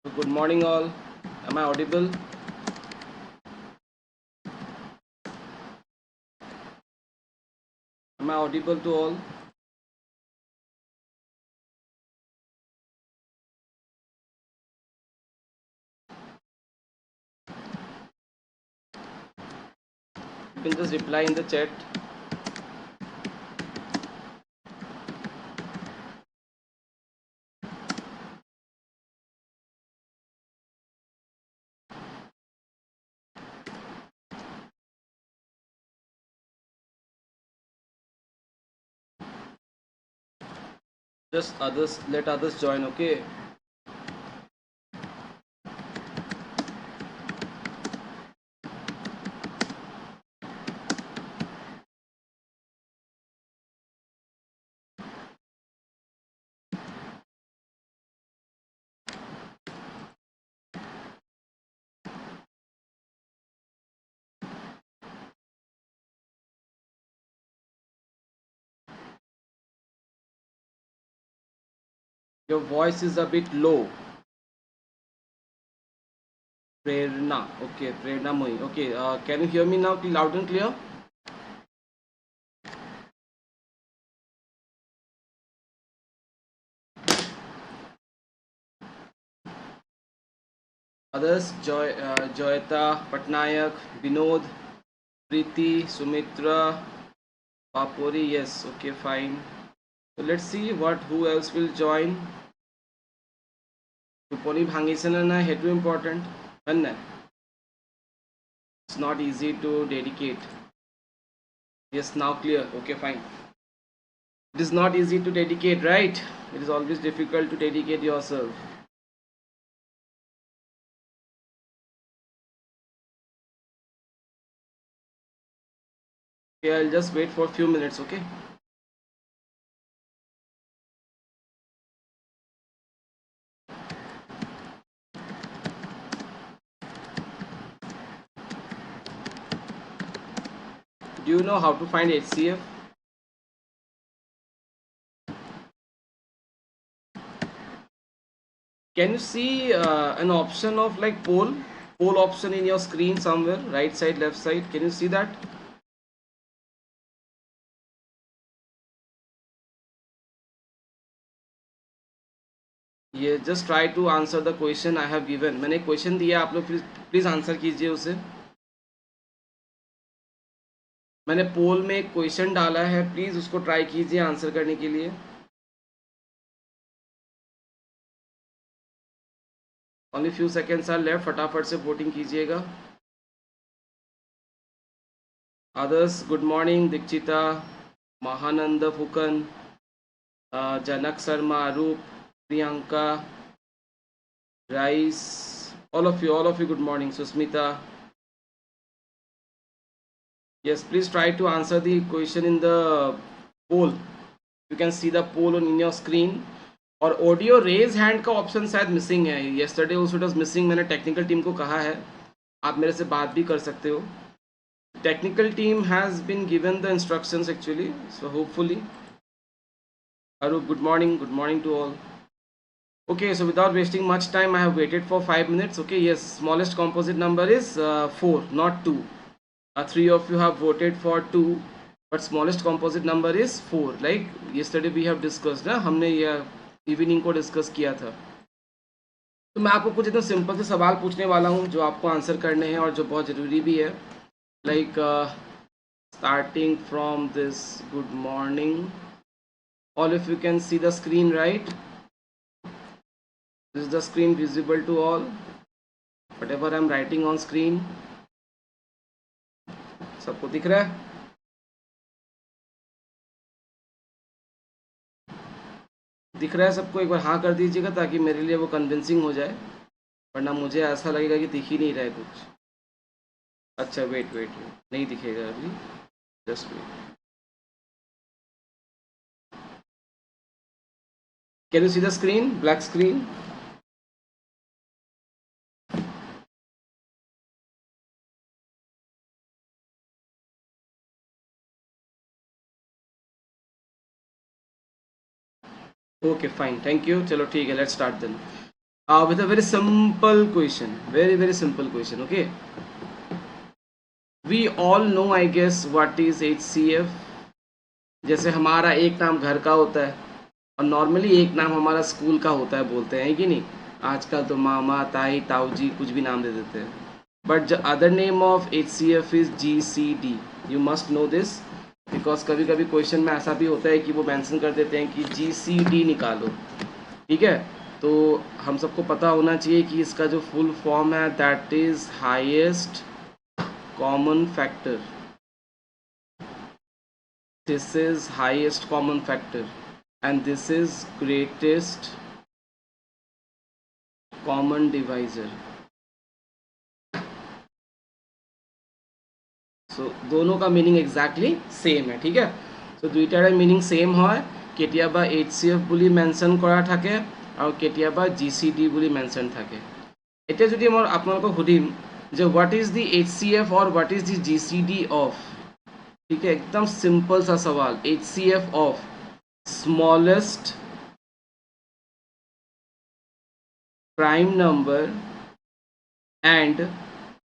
Good morning, all. Am I audible? Am I audible to all? You can just reply in the chat. Just others, let others join, okay? Your voice is a bit low. Prerna, okay, Prerna Mohi. Okay, can you hear me now loud and clear? Others, Joyata, Patnayak, Vinod, Preeti, Sumitra, Papori. Yes, okay, fine. So let's see who else will join. Tuponi bhangise na na, head important. It's not easy to dedicate. Yes, now clear. Okay, fine. It is not easy to dedicate, right? It is always difficult to dedicate yourself. Okay, I'll just wait for a few minutes, okay? Do you know how to find HCF? Can you see an option of like poll option in your screen somewhere, right side, left side? Can you see that? ये just try to answer the question I have given. मैंने question दिया, आप लोग please answer कीजिए उसे. मैंने पोल में एक क्वेश्चन डाला है, प्लीज उसको ट्राई कीजिए आंसर करने के लिए. Only few seconds are left, फटाफट से वोटिंग कीजिएगा. Others, good morning, Dikchita, Mahananda Fukan, Janak Sarma, Arup, Priyanka, Rice, all of you, good morning, Susmita. Yes, please try to answer the question in the poll. You can see the poll on your screen. और audio raise hand का option शायद missing है. Yesterday also it was missing. मैंने technical team को कहा है, आप मेरे से बात भी कर सकते हो. Technical team has been given the instructions actually, so hopefully. Arup, good morning to all. Okay, so without wasting much time, I have waited for 5 minutes. Okay, yes, smallest composite number is 4, not 2. 3 of you have voted for 2, but smallest composite number is 4. Like yesterday we have discussed, ना हमने ये evening को discuss किया था. तो मैं आपको कुछ एकदम सिंपल से सवाल पूछने वाला हूँ जो आपको आंसर करने हैं और जो बहुत ज़रूरी भी है. Like starting from this, good morning. All of you can see the screen, right? This is the screen visible to all. Whatever I'm writing on screen, सबको दिख रहा है? दिख रहा है सबको? एक बार हाँ कर दीजिएगा ताकि मेरे लिए वो कन्विंसिंग हो जाए, वरना मुझे ऐसा लगेगा कि दिख ही नहीं रहा है कुछ. अच्छा, वेट वेट वेट, नहीं दिखेगा अभी, just wait. Can you see the screen, black screen? Okay fine, thank you. चलो ठीक है, let's start then. with a very simple question, very simple question. Okay, we all know I guess what is HCF. जैसे हमारा एक नाम घर का होता है और नॉर्मली एक नाम हमारा स्कूल का होता है, बोलते हैं कि नहीं? आजकल तो मामा, ताई, ताऊजी कुछ भी नाम दे देते हैं. But the other name of HCF is GCD. You must know this because कभी कभी क्वेश्चन में ऐसा भी होता है कि वो मेंशन कर देते हैं कि GCD निकालो. ठीक है, तो हम सबको पता होना चाहिए कि इसका जो फुल फॉर्म है that is highest common factor. This is highest common factor and this is greatest common divisor. So दोनों का मीनिंग एग्जैक्टली सेम है. ठीक है, तो दुईटारे मीनिंग सेम হয়. কেতিয়াবা HCF বুলি মেনশন কৰা থাকে আৰু কেতিয়াবা GCD বুলি মেনশন থাকে. এতিয়া যদি মই আপোনালোকক সুধিম যে হোৱাট ইজ দি HCF और what is the GCD of, ठीक है, एकदम सिंपल सा सवाल. HCF of smallest prime number and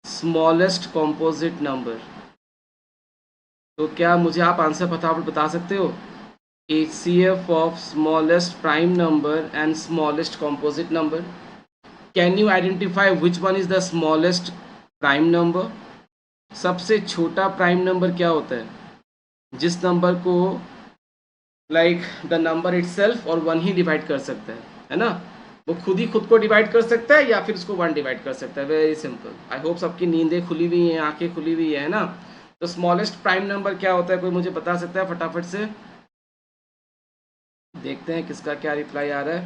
smallest composite number. तो क्या मुझे आप आंसर फटाफट बता सकते हो? HCF of smallest prime number and smallest composite number. Can you identify which one is the smallest prime number? सबसे छोटा प्राइम नंबर क्या होता है? जिस नंबर को लाइक द नंबर इटसेल्फ और वन ही डिवाइड कर सकता है ना? वो खुद ही खुद को डिवाइड कर सकता है या फिर उसको वन डिवाइड कर सकता है. Very simple. आई होप सबकी नींदें खुली हुई हैं, आंखें खुली हुई है ना? तो स्मॉलेस्ट प्राइम नंबर क्या होता है, कोई मुझे बता सकता है फटाफट से? देखते हैं किसका क्या रिप्लाई आ रहा है.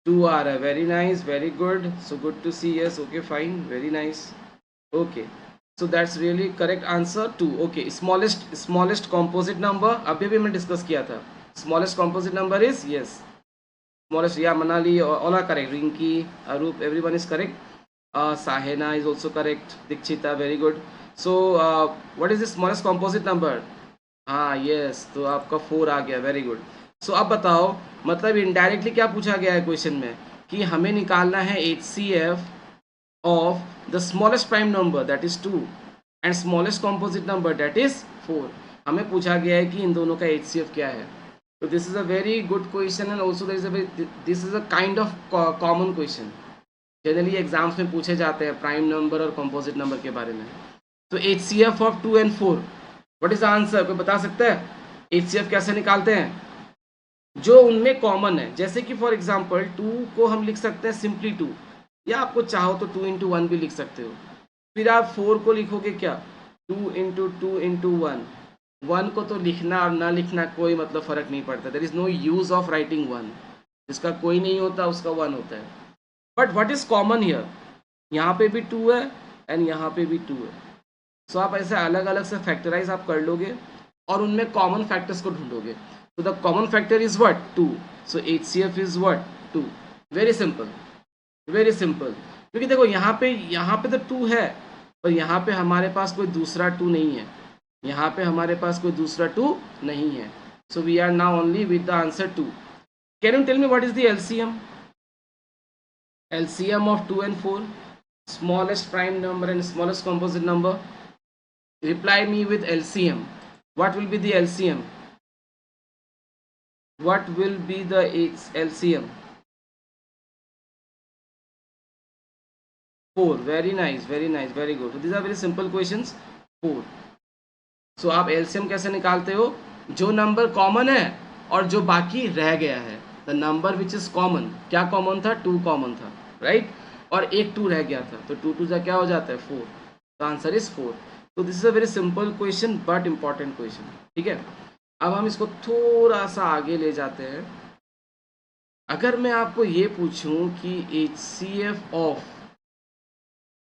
2 आ रहा है. Very nice, very good. So good to see. Yes, okay, fine, very nice. Okay, so that's really correct answer 2. okay, smallest composite number अभी भी मैं डिस्कस किया था. smallest composite number is yes smallest. yeah, Manali, all are correct. Rinki, Arup, everyone is correct. Sahena is also correct. Dikshita, very good. So what is the smallest composite number? हाँ, yes, तो आपका 4 आ गया. Very good. सो अब बताओ, मतलब indirectly क्या पूछा गया है क्वेश्चन में कि हमें निकालना है HCF of the smallest prime number that is 2 and smallest composite number that is 4. हमें पूछा गया है कि इन दोनों का HCF क्या है. तो this is a very good question and also this is a kind of common question. Generally exams में पूछे जाते हैं प्राइम नंबर और कंपोजिट नंबर के बारे में. तो HCF of 2 and 4, what is the answer? कोई बता सकता है HCF कैसे निकालते हैं? जो उनमें कॉमन है, जैसे कि फॉर एग्जाम्पल 2 को हम लिख सकते हैं सिंपली 2, या आपको चाहो तो 2 into 1 भी लिख सकते हो. फिर आप 4 को लिखोगे क्या? 2 into 2 into 1. 1 को तो लिखना और ना लिखना कोई मतलब फ़र्क नहीं पड़ता. There is no use of writing 1. जिसका कोई नहीं होता उसका 1 होता है. But what is common here? यहाँ पे भी 2 है एंड यहाँ पे भी 2 है. सो आप ऐसे अलग अलग से फैक्टराइज आप कर लोगे और उनमें कॉमन फैक्टर्स को ढूंढोगे. तो the common factor is what? 2. So HCF is what? 2. Very simple, very simple. क्योंकि देखो यहाँ पे तो 2 है और यहाँ पे हमारे पास कोई दूसरा 2 नहीं है. यहाँ पे हमारे पास कोई दूसरा 2 नहीं है. So we are now only with the answer 2. Can you tell me what is the LCM? LCM of 2 and 4, smallest prime number and smallest composite number. Reply me with LCM. What will be the LCM? What will be the LCM? 4. very nice, very nice, very good. So these are very simple questions. 4. so आप LCM कैसे निकालते हो? जो number common है और जो बाकी रह गया है. The number which is common. क्या कॉमन था? 2 कॉमन था, राइट? और एक 2 रह गया था, तो 2 2 क्या हो जाता है? 4. The answer is 4. तो this is a very simple question but important question. ठीक है, अब हम इसको थोड़ा सा आगे ले जाते हैं. अगर मैं आपको ये पूछूं कि HCF of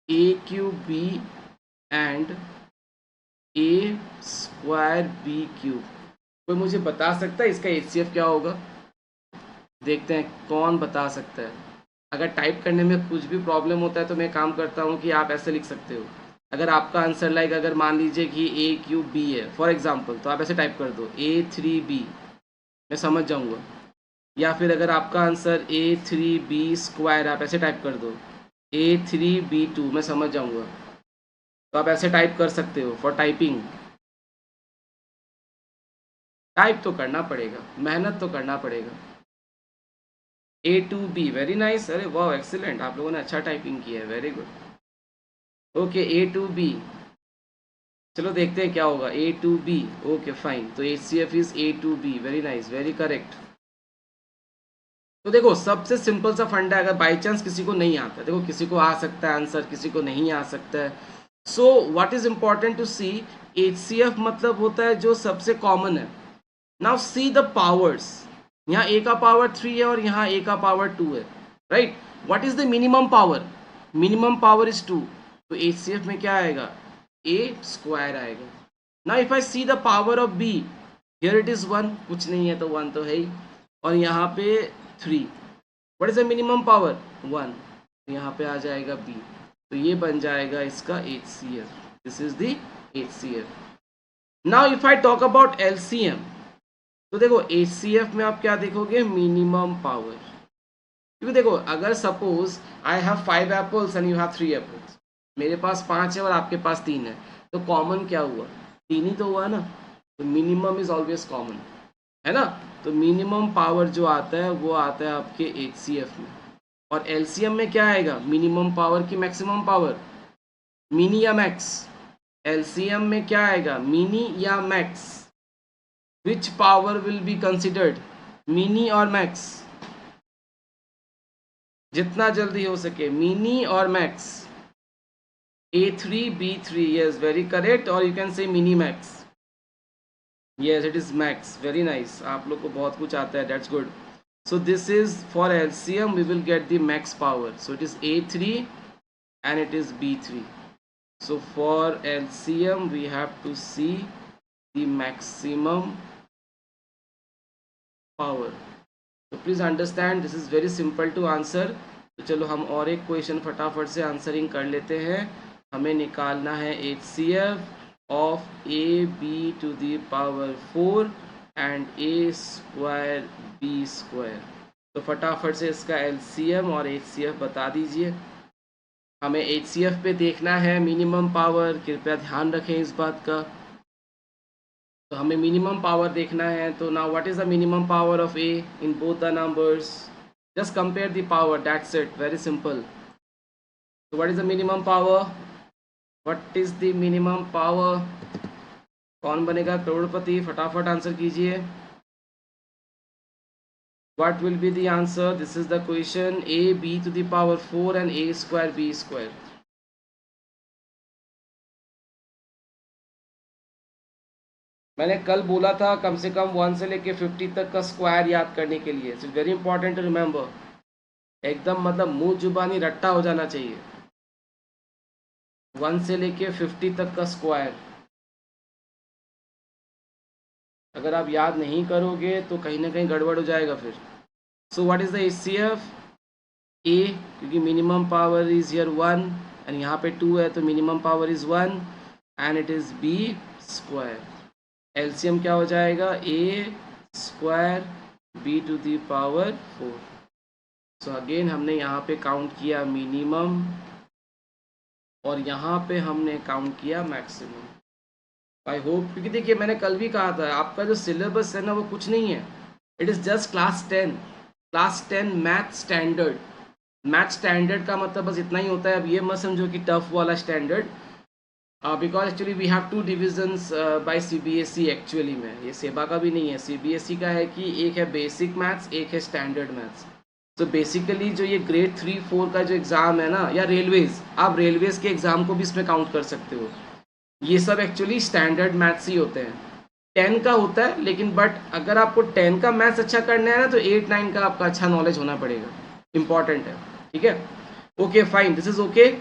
A cube B and A square B cube, कोई मुझे बता सकता है इसका HCF क्या होगा? देखते हैं कौन बता सकता है. अगर टाइप करने में कुछ भी प्रॉब्लम होता है तो मैं काम करता हूँ कि आप ऐसे लिख सकते हो. अगर आपका आंसर लाइक अगर मान लीजिए कि A cube B है फॉर एग्जांपल, तो आप ऐसे टाइप कर दो A3B, मैं समझ जाऊँगा. या फिर अगर आपका आंसर A3B² आप ऐसे टाइप कर दो, A3B2, मैं समझ जाऊंगा, तो आप ऐसे टाइप कर सकते हो फॉर टाइपिंग। टाइप तो करना पड़ेगा, मेहनत तो करना पड़ेगा। A2B, वेरी नाइस, अरे वाह एक्सीलेंट, आप लोगों ने अच्छा टाइपिंग किया है, वेरी गुड। ओके A2B, चलो देखते हैं क्या होगा। A2B, ओके फाइन, तो HCF is A2B, very nice, very correct. तो देखो सबसे सिंपल सा फंडा है, अगर बाई चांस किसी को नहीं आता, देखो किसी को आ सकता है आंसर, किसी को नहीं आ सकता है, so what is important to see, HCF मतलब होता है जो सबसे कॉमन है। नाउ सी द पावर्स, यहाँ A का पावर 3 है और यहाँ A का पावर 2 है, right. What is the minimum power, minimum power is 2, तो HCF में क्या आएगा, A² आएगा। Now if I see the power of B, here it is 1, कुछ नहीं है तो 1 तो है ही, और यहाँ पे 3, what is the minimum power 1, तो यहाँ पे आ जाएगा B, तो ये बन जाएगा इसका HCF, this is the HCF। Now if I talk about LCM, तो देखो HCF में आप क्या देखोगे, मिनिमम पावर, क्योंकि देखो अगर suppose I have 5 apples and you have 3 apples, मेरे पास 5 है और आपके पास 3 है, तो कॉमन क्या हुआ, 3 ही तो हुआ ना, तो मिनिमम इज ऑलवेज कॉमन, है ना। तो मिनिमम पावर जो आता है वो आता है आपके HCF में, और LCM में क्या आएगा, मिनिमम पावर की मैक्सिमम पावर, मिनी या मैक्स, LCM में क्या आएगा, मिनी या max, which power will be considered, mini और मैक्स, जितना जल्दी हो सके, मिनी और max, A3B3, yes very correct, or you can say mini max, yes it is max, very nice, आप लोग को बहुत कुछ आता है, that's good। So this is for LCM, we will get the max power, so it is A3 and it is B3, so for LCM we have to see the maximum power, so please understand this is very simple to answer। तो चलो हम और एक question फटाफट से answering कर लेते हैं। हमें निकालना है HCF of AB⁴ and A²B², तो फटाफट से इसका LCM और HCF बता दीजिए। हमें HCF पे देखना है मिनिमम पावर, कृपया ध्यान रखें इस बात का। तो हमें मिनिमम पावर देखना है, तो now what is the minimum power of A in both the numbers, just compare the power, that's it, very simple. तो what is the minimum power, what is the minimum power, Kaun Banega करोड़पति, फटाफट answer कीजिए। What will be the answer, this is the question, AB⁴ and A²B²। मैंने कल बोला था कम से कम 1 से लेके 50 तक का स्क्वायर याद करने के लिए, it's very important to remember, एकदम मतलब मुंह जुबानी रट्टा हो जाना चाहिए, 1 से लेके 50 तक का स्क्वायर, अगर आप याद नहीं करोगे तो कहीं ना कहीं गड़बड़ हो जाएगा फिर। सो what is the HCF, A, क्योंकि minimum power is here 1 and यहाँ पे 2 है, तो minimum power is 1 and it is B²। LCM क्या हो जाएगा, A² B⁴। सो अगेन हमने यहाँ पे काउंट किया मिनिमम और यहाँ पे हमने काउंट किया मैक्सिमम। आई होप, क्योंकि देखिए मैंने कल भी कहा था आपका जो सिलेबस है ना वो कुछ नहीं है, it is just class 10 math standard. Math standard का मतलब बस इतना ही होता है, अब ये मत समझो कि टफ वाला standard, because actually we have 2 divisions by CBSE, actually में ये सेबा का भी नहीं है, CBSE का है कि एक है बेसिक मैथ्स, एक है स्टैंडर्ड मैथ्स। तो बेसिकली जो ये ग्रेड 3-4 का जो एग्ज़ाम है ना, या रेलवेज़, आप रेलवेज़ के एग्ज़ाम को भी इसमें काउंट कर सकते हो, ये सब एक्चुअली स्टैंडर्ड मैथ्स ही होते हैं। 10 का होता है, लेकिन बट अगर आपको 10 का मैथ्स अच्छा करना है ना तो 8-9 का आपका अच्छा नॉलेज होना पड़ेगा, इंपॉर्टेंट है, ठीक है। Okay fine, this is okay,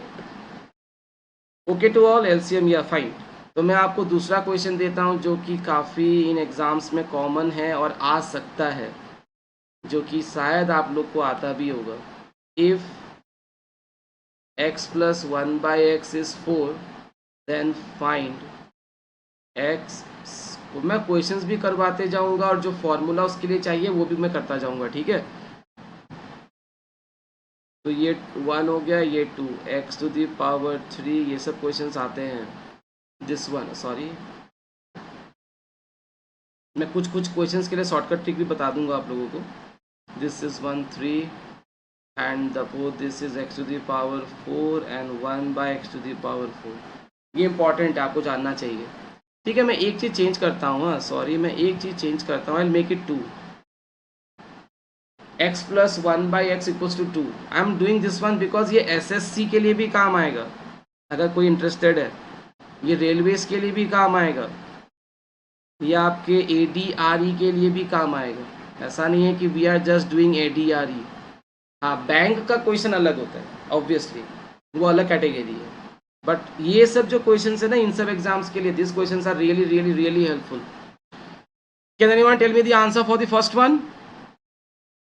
okay to all, LCM या फाइन। तो मैं आपको दूसरा क्वेश्चन देता हूँ जो कि काफ़ी इन एग्ज़ाम्स में कॉमन है और आ सकता है, जो कि शायद आप लोग को आता भी होगा। If x + 1/x is 4, then find x² आपको, मैं क्वेश्चंस भी करवाते जाऊंगा और जो फॉर्मूला उसके लिए चाहिए वो भी मैं करता जाऊंगा, ठीक है। तो ये 1 हो गया, ये 2, x⁻³ ये सब क्वेश्चंस आते हैं। दिस वन, सॉरी, मैं कुछ कुछ क्वेश्चंस के लिए शॉर्टकट ट्रिक भी बता दूंगा आप लोगों को। This is 1 3 and the fourth this is x⁻⁴ and 1/x⁻⁴। ये इंपॉर्टेंट है, आपको जानना चाहिए, ठीक है। मैं एक चीज़ चेंज करता हूँ, हाँ सॉरी, मैं एक चीज़ चेंज करता हूँ, I make it 2, x + 1/x = 2। I am doing this one because ये SSC के लिए भी काम आएगा, अगर कोई इंटरेस्टेड है। ये रेलवेज के लिए भी काम आएगा, ये आपके ADRE के लिए भी काम आएगा। ऐसा नहीं है कि we are just doing ADRE। हाँ, बैंक का क्वेश्चन अलग होता है ऑब्वियसली, वो अलग कैटेगरी है, बट ये सब जो क्वेश्चन है ना, इन सब एग्जाम्स के लिए this question are really really really helpful. Can anyone tell me the answer for the first one?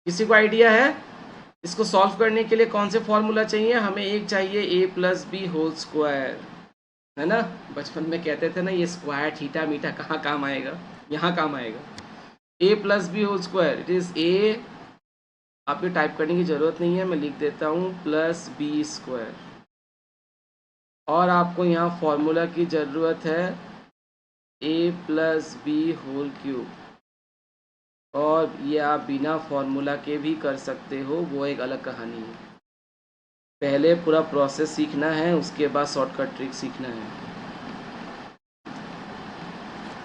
किसी को आइडिया है? इसको सॉल्व करने के लिए कौन से फॉर्मूला चाहिए? हमें एक चाहिए a+b² है ना। बचपन में कहते थे ना, ये स्क्वायर थीटा मीटा कहाँ काम आएगा, यहाँ काम आएगा। a+b² इट इज a, आपको टाइप करने की जरूरत नहीं है, मैं लिख देता हूँ +b², और आपको यहाँ फॉर्मूला की ज़रूरत है a+b3, और ये आप बिना फॉर्मूला के भी कर सकते हो, वो एक अलग कहानी है। पहले पूरा प्रोसेस सीखना है, उसके बाद शॉर्टकट ट्रिक सीखना है,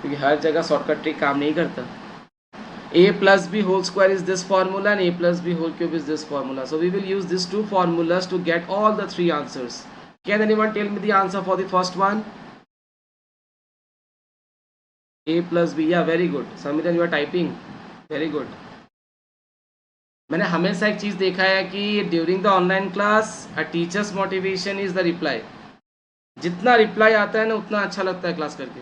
क्योंकि हर जगह शॉर्टकट ट्रिक काम नहीं करता। a+b² is this formula and a+b³ is this formula. So we will use these two formulas to get all the three answers. Can anyone tell me the answer for the first one? a+b, yeah, very good. Samiran, you are typing, very good. मैंने हमेशा एक चीज़ देखा है कि during the online class a teachers motivation is the reply. जितना reply आता है ना, उतना अच्छा लगता है क्लास करके।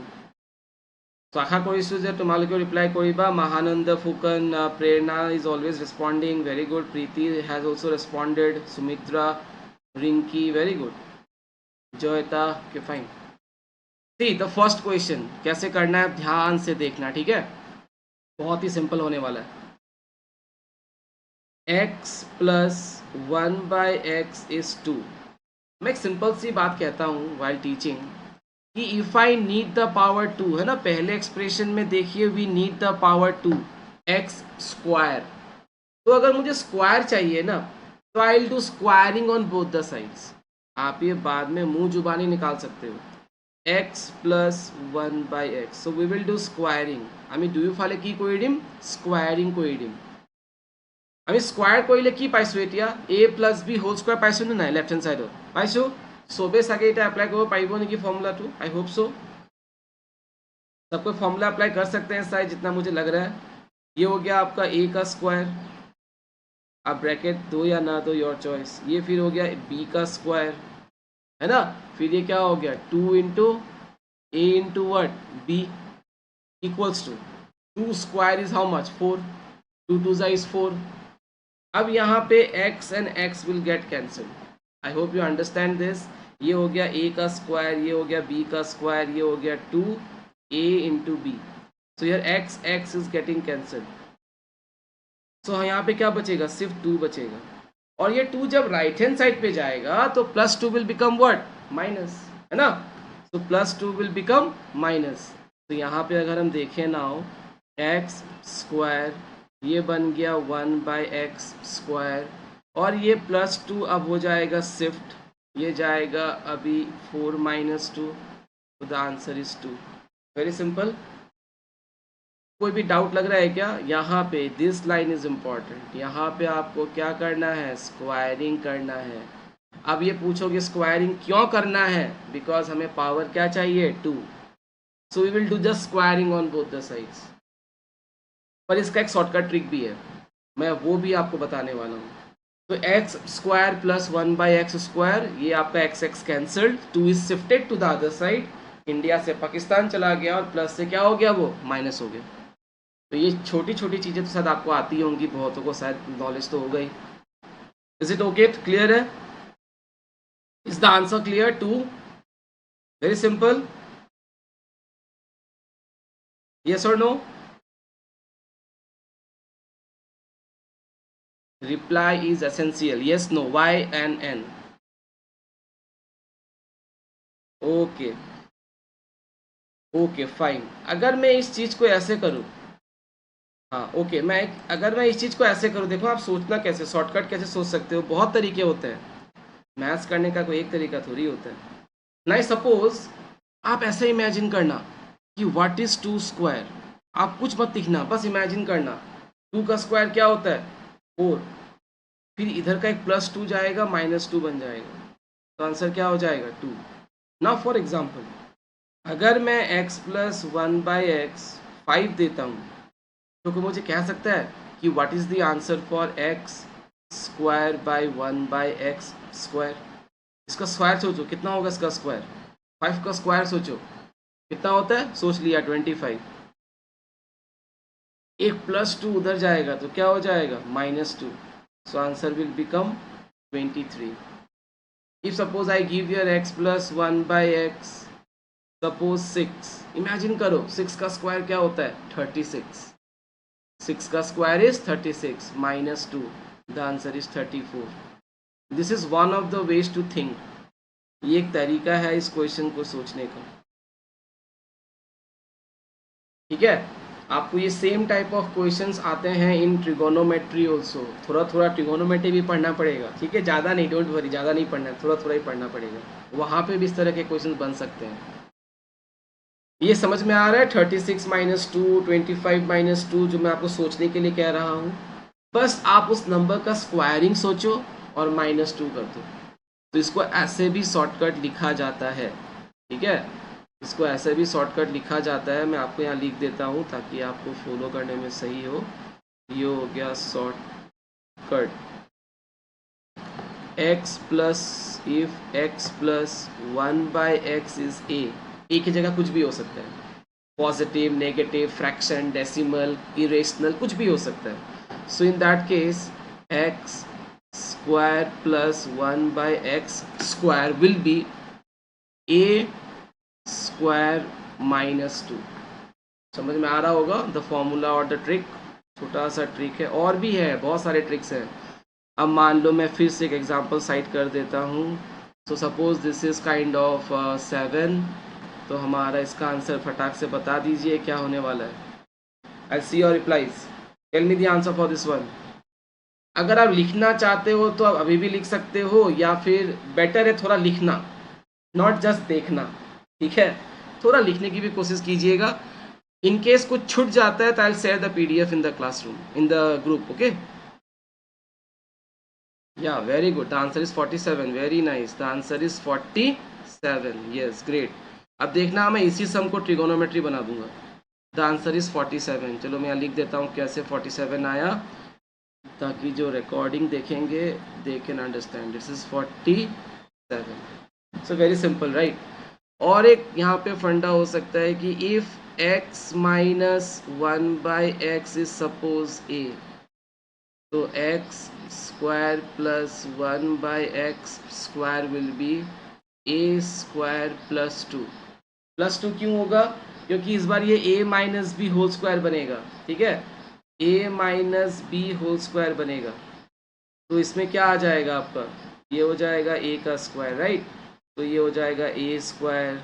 शाखा कोई जे तुम्हारे रिप्लाई कोईबा, Mahanand Phukan Prerna is always responding, very good. Priti has also responded, Sumitra, Rinki, very good. Joyita, के fine. See the first question कैसे करना है, ध्यान से देखना, ठीक है। बहुत ही सिंपल होने वाला है। x + 1/x is 2। मैं एक सिंपल सी बात कहता हूँ वाइल टीचिंग कि if I need the power 2, है ना, पहले एक्सप्रेशन में देखिए we need the power 2 x²। तो अगर मुझे स्क्वायर चाहिए ना, तो I will do squaring on both the sides. आप ये बाद में मुंह जुबानी निकाल सकते हो, x + 1/x, so we will do squaring। আমি দুয়োফালে কি কৰি দিম, স্কোয়াৰিং কৰি দিম। আমি স্কোয়াৰ কৰিলে কি পাইছোঁ এতিয়া, a+b² পাইছোঁ নে নাই লেফ্ট হেণ্ড সাইডত, পাইছোঁ। চবে চাগে এটা এপ্লাই কৰিব পাৰিব নেকি formula to, I hope so. सब कोई फॉर्मूला अप्लाई कर सकते हैं शायद, जितना मुझे लग रहा है। ये हो गया आपका a का स्क्वायर, आप ब्रैकेट दो या ना दो, योर चॉइस। ये फिर हो गया b का स्क्वायर, है ना। फिर ये क्या हो गया, 2 × a × what, b equals to 2 square is how much, 4, 2 2 is 4। अब यहाँ पे x and x will get cancel. I hope you understand this. ये हो गया a का स्क्वायर, ये हो गया b का स्क्वायर, ये हो गया 2a × b। सो यार x इज गेटिंग कैंसिल। सो यहाँ पे क्या बचेगा, सिर्फ 2 बचेगा। और ये 2 जब राइट हैंड साइड पे जाएगा तो +2 विल बिकम व्हाट, माइनस, है ना। तो +2 विल बिकम माइनस। तो यहाँ पे अगर हम देखें नाउ, x², ये बन गया 1/x², और ये +2 अब हो जाएगा शिफ्ट, ये जाएगा अभी 4 - 2, तो the answer is 2। Very simple. कोई भी डाउट लग रहा है क्या? यहाँ पे दिस लाइन इज इम्पॉर्टेंट, यहाँ पे आपको क्या करना है, स्क्वायरिंग करना है। अब ये पूछोगे स्क्वायरिंग क्यों करना है, बिकॉज हमें पावर क्या चाहिए, 2। So we will do just squaring on both the sides. पर इसका एक शॉर्टकट ट्रिक भी है, मैं वो भी आपको बताने वाला हूँ। तो x² + 1/x², ये आपका x cancelled, 2 is shifted to the other side, India से पाकिस्तान चला गया, और प्लस से क्या हो गया, वो माइनस हो गया। तो ये छोटी छोटी चीज़ें तो शायद आपको आती होंगी, बहुतों को शायद नॉलेज तो हो गई। इज इट ओके, क्लियर है? Is the answer clear? 2, very simple. Yes or no? Reply is essential. Yes, no. Y and N. Okay okay fine. अगर मैं इस चीज को ऐसे करूं, हाँ ओके, अगर मैं इस चीज को ऐसे करूं, देखो आप सोचना कैसे, शॉर्टकट कैसे सोच सकते हो, बहुत तरीके होते हैं. मैथ्स करने का कोई एक तरीका थोड़ी होता है. ना सपोज आप ऐसे इमेजिन करना कि व्हाट इज टू स्क्वायर. आप कुछ मत लिखना, बस इमेजिन करना. टू का स्क्वायर क्या होता है? 4. फिर इधर का एक +2 जाएगा, -2 बन जाएगा. तो आंसर क्या हो जाएगा? 2. नाउ फॉर एग्जाम्पल, अगर मैं x + 1/x 5 देता हूँ, तो कोई मुझे कह सकता है कि what is the answer for x square bye 1/x square. इसका स्क्वायर सोचो कितना होगा, इसका स्क्वायर 5 का स्क्वायर सोचो कितना होता है, सोच लिया 25. एक +2 उधर जाएगा तो क्या हो जाएगा? -2. So answer will become 23. If suppose I give your x + 1/x suppose 6. Imagine करो 6 का स्क्वायर क्या होता है? 36. 6 का square is 36 -2. The answer is 34. This is one of the ways to think. ये एक तरीका है इस क्वेश्चन को सोचने का. ठीक है, आपको ये सेम टाइप ऑफ क्वेश्चंस आते हैं इन ट्रिगोनोमेट्री ऑल्सो. थोड़ा थोड़ा ट्रिगोनोमेट्री भी पढ़ना पड़ेगा, ठीक है, ज़्यादा नहीं, डोंट वरी, ज़्यादा नहीं पढ़ना, थोड़ा थोड़ा ही पढ़ना पड़ेगा. वहाँ पे भी इस तरह के क्वेश्चन बन सकते हैं. ये समझ में आ रहा है? 36 -2, 25 -2 जो मैं आपको सोचने के लिए कह रहा हूँ. बस आप उस नंबर का स्क्वायरिंग सोचो और -2 कर दो. तो इसको ऐसे भी शॉर्टकट लिखा जाता है. ठीक है, इसको ऐसे भी शॉर्टकट लिखा जाता है. मैं आपको यहाँ लिख देता हूँ ताकि आपको फॉलो करने में सही हो. ये हो गया shortcut. x plus, if x + 1/x is a की जगह कुछ भी हो सकता है. Positive, negative, fraction, decimal, irrational, कुछ भी हो सकता है. So in that case x square + 1/x square will be a square -2. समझ में आ रहा होगा द फॉर्मूला और द ट्रिक. छोटा सा ट्रिक है, और भी है, बहुत सारे ट्रिक्स हैं. अब मान लो मैं फिर से एक एग्जांपल साइट कर देता हूँ. So suppose this is kind of 7. तो हमारा इसका आंसर फटाक से बता दीजिए क्या होने वाला है. I see your replies. Tell me the answer for this one. अगर आप लिखना चाहते हो तो आप अभी भी लिख सकते हो, या फिर बेटर है थोड़ा लिखना, नॉट जस्ट देखना. ठीक है, थोड़ा लिखने की भी कोशिश कीजिएगा. इन केस कुछ छूट जाता है तो I share the PDF in the classroom, in the group. Okay, yeah very good. The answer is 47. Very nice. The answer is 47. Yes, great. अब देखना मैं इसी सम को ट्रिगोनोमेट्री बना दूंगा. The answer is 47. चलो मैं यहाँ लिख देता हूँ कैसे 47 आया, ताकि जो रिकॉर्डिंग देखेंगे they can understand. This is 47. So very simple, right. और एक यहाँ पे फंडा हो सकता है कि if x - 1/x is suppose a, तो x square + 1/x square will be a square +2. +2 क्यों होगा? क्योंकि इस बार ये a - b होल स्क्वायर बनेगा. ठीक है, a - b होल स्क्वायर बनेगा. तो इसमें क्या आ जाएगा आपका? ये हो जाएगा a का स्क्वायर, राइट. तो ये हो जाएगा a square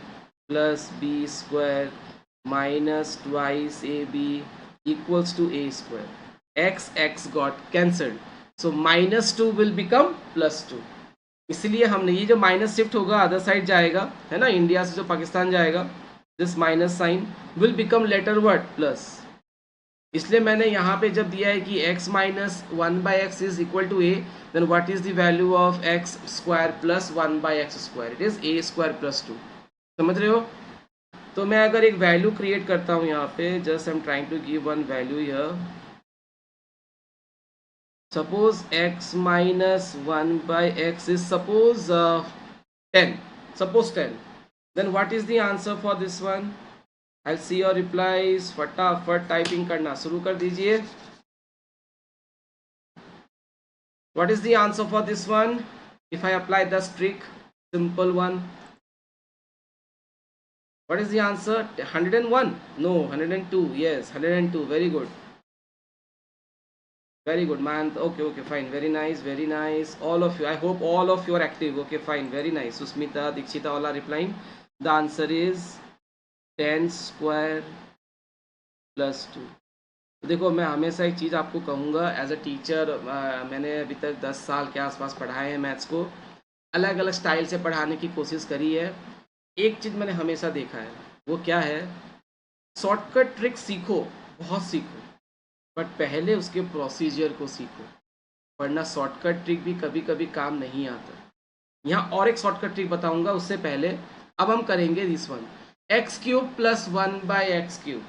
+ b square -2 ab equals to a square. x got cancelled. So -2 will become +2. इसलिए हमने ये जो माइनस शिफ्ट होगा अदर साइड जाएगा, है ना, इंडिया से जो पाकिस्तान जाएगा, this minus sign will become later word plus. इसलिए मैंने यहाँ पे जब दिया है कि x - 1/x is equal to a, then what is the value of x square + 1/x square? It is a square +2. समझ रहे हो? तो मैं अगर एक वैल्यू क्रिएट करता हूँ यहाँ पे, just I am trying to give one value here. Suppose x - 1/x is suppose 10. Suppose 10. Then what is the answer for this one? I'll see your replies. फटाफट टाइपिंग करना शुरू कर दीजिए. What is the answer for this one? If I apply this trick, simple one. What is the answer? 101? No, 102. Yes, 102. Very good. Very good, man. Okay, okay, fine. Very nice, very nice. All of you. I hope all of you are active. Okay, fine. Very nice. Susmita, Dikshita, all are replying. The answer is 10 square plus 2. देखो, मैं हमेशा एक चीज़ आपको कहूँगा as a teacher, मैंने अभी तक 10 साल के आसपास पढ़ाए हैं मैथ्स को, अलग अलग स्टाइल से पढ़ाने की कोशिश करी है। एक चीज़ मैंने हमेशा देखा है, वो क्या है, शॉर्टकट ट्रिक सीखो, बहुत सीखो, बट पहले उसके प्रोसीजर को सीखो, वरना शॉर्टकट ट्रिक भी कभी कभी काम नहीं आता। यहाँ और एक शॉर्टकट ट्रिक बताऊंगा, उससे पहले अब हम करेंगे this one, x cube plus 1 by x cube.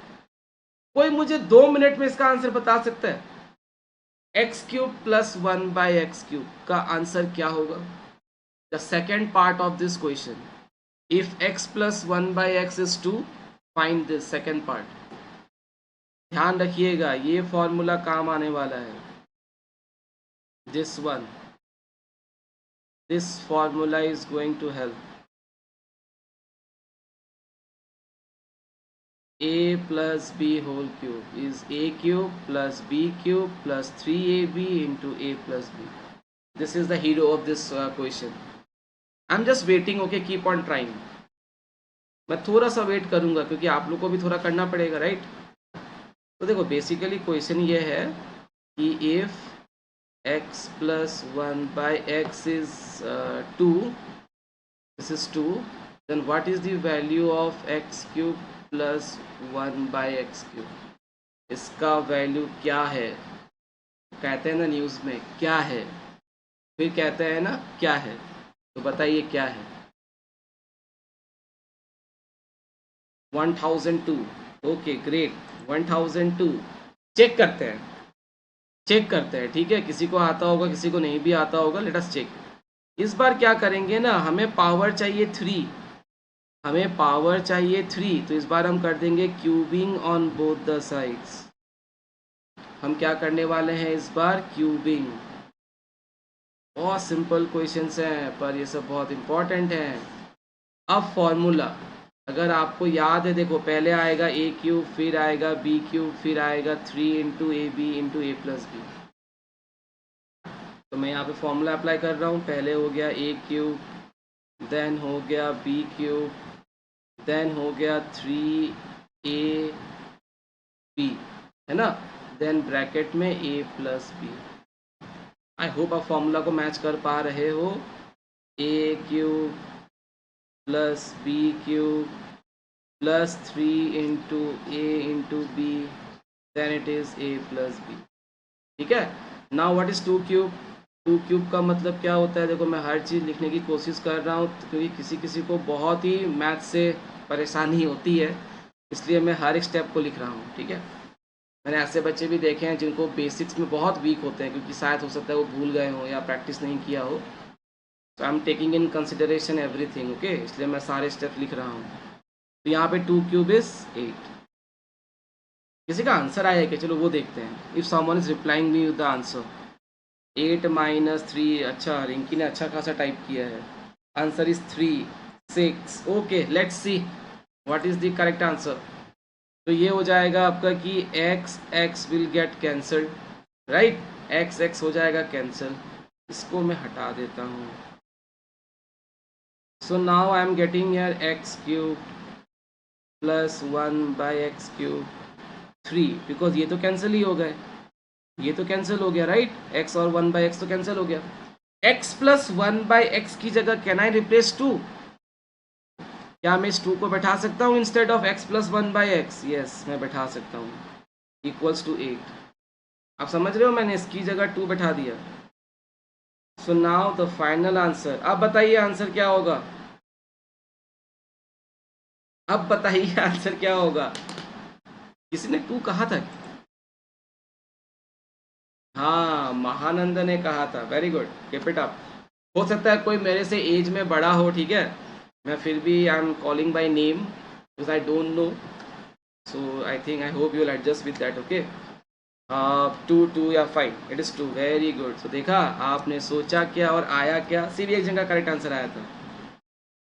कोई मुझे 2 मिनट में इसका आंसर बता सकता है? X cube plus 1 by x cube का आंसर क्या होगा? The second part of this question, if x plus 1 by x is 2, find this second part. ध्यान रखिएगा, ये फॉर्मूला काम आने वाला है। This one, this formula is going to help. a plus b whole cube is a cube plus b cube plus 3ab into a plus b. This is the hero of this question. I'm just waiting. Okay, keep on trying. मैं थोड़ा सा wait करूंगा क्योंकि आप लोग को भी थोड़ा करना पड़ेगा, राइट? तो देखो, बेसिकली क्वेश्चन ये है कि if x plus 1 by x is 2, this is 2, then what is the value of x cube plus 1 by x cube? इसका वैल्यू क्या है? कहते हैं ना न्यूज़ में, क्या है, फिर कहते हैं ना क्या है, तो बताइए क्या है? 1002. Okay, great, 1002। चेक करते हैं, चेक करते हैं, ठीक है? किसी को आता होगा, किसी को नहीं भी आता होगा, लेट अस चेक। इस बार क्या करेंगे ना, हमें पावर चाहिए 3, हमें पावर चाहिए 3, तो इस बार हम कर देंगे cubing on both the sides. हम क्या करने वाले हैं इस बार? क्यूबिंग। बहुत सिंपल क्वेश्चंस हैं, पर ये सब बहुत इंपॉर्टेंट हैं। अब फॉर्मूला अगर आपको याद है, देखो, पहले आएगा ए क्यूब, फिर आएगा बी क्यूब, फिर आएगा 3 into A B into A plus B. तो मैं यहाँ पे फॉर्मूला अप्लाई कर रहा हूँ। पहले हो गया ए क्यूब, देन हो गया बी क्यूब, देन हो गया 3 बी, है ना, देन ब्रैकेट में A plus B. I hope आप फॉर्मूला को मैच कर पा रहे हो। A cube plus B cube plus 3 into A into B, then it is A plus B. ठीक है, now what is 2 cube? 2 cube का मतलब क्या होता है? देखो, मैं हर चीज़ लिखने की कोशिश कर रहा हूँ क्योंकि किसी किसी को बहुत ही मैथ से परेशानी होती है, इसलिए मैं हर एक स्टेप को लिख रहा हूँ। ठीक है, मैंने ऐसे बच्चे भी देखे हैं जिनको बेसिक्स में बहुत वीक होते हैं, क्योंकि शायद हो सकता है वो भूल गए हों या प्रैक्टिस नहीं किया हो। तो I am taking in consideration everything, okay, इसलिए मैं सारे स्टेप लिख रहा हूँ। तो यहाँ पे 2 क्यूब इज 8। किसी का आंसर आया है कि? चलो वो देखते हैं। If someone is replying me with the answer. 8 minus 3, अच्छा, रिंकी ने अच्छा खासा टाइप किया है। Answer is 3, 6। Okay, let's see what is the correct answer. तो ये हो जाएगा आपका कि x x will get cancelled, right? X x हो जाएगा कैंसिल। इसको मैं हटा देता हूँ। So now I am getting here x cube plus 1 by x cube 3, because ये तो कैंसिल ही हो गए, ये तो कैंसिल हो गया, राइट? एक्स और 1 बाई एक्स तो कैंसिल हो गया। एक्स प्लस 1 बाई एक्स की जगह कैन आई रिप्लेस 2? क्या मैं इस 2 को बैठा सकता हूँ instead of x plus 1 by x? Yes, मैं बैठा सकता हूँ, इक्वल्स टू 8। आप समझ रहे हो, मैंने इसकी जगह 2 बैठा दिया। So now the final answer. अब बताइए आंसर क्या होगा? अब बताइए आंसर क्या होगा? किसी ने 2 कहा था? हाँ, महानंद ने कहा था। Very good, keep it up. हो सकता है कोई मेरे से एज में बड़ा हो, ठीक है, मैं फिर भी I am calling by name because I don't know, so I think, I hope you will adjust with that. Okay, 2 या 5, इट इज़ 2। Very good. तो देखा, आपने सोचा क्या और आया क्या? सी रिएक्शन का करेक्ट आंसर आया था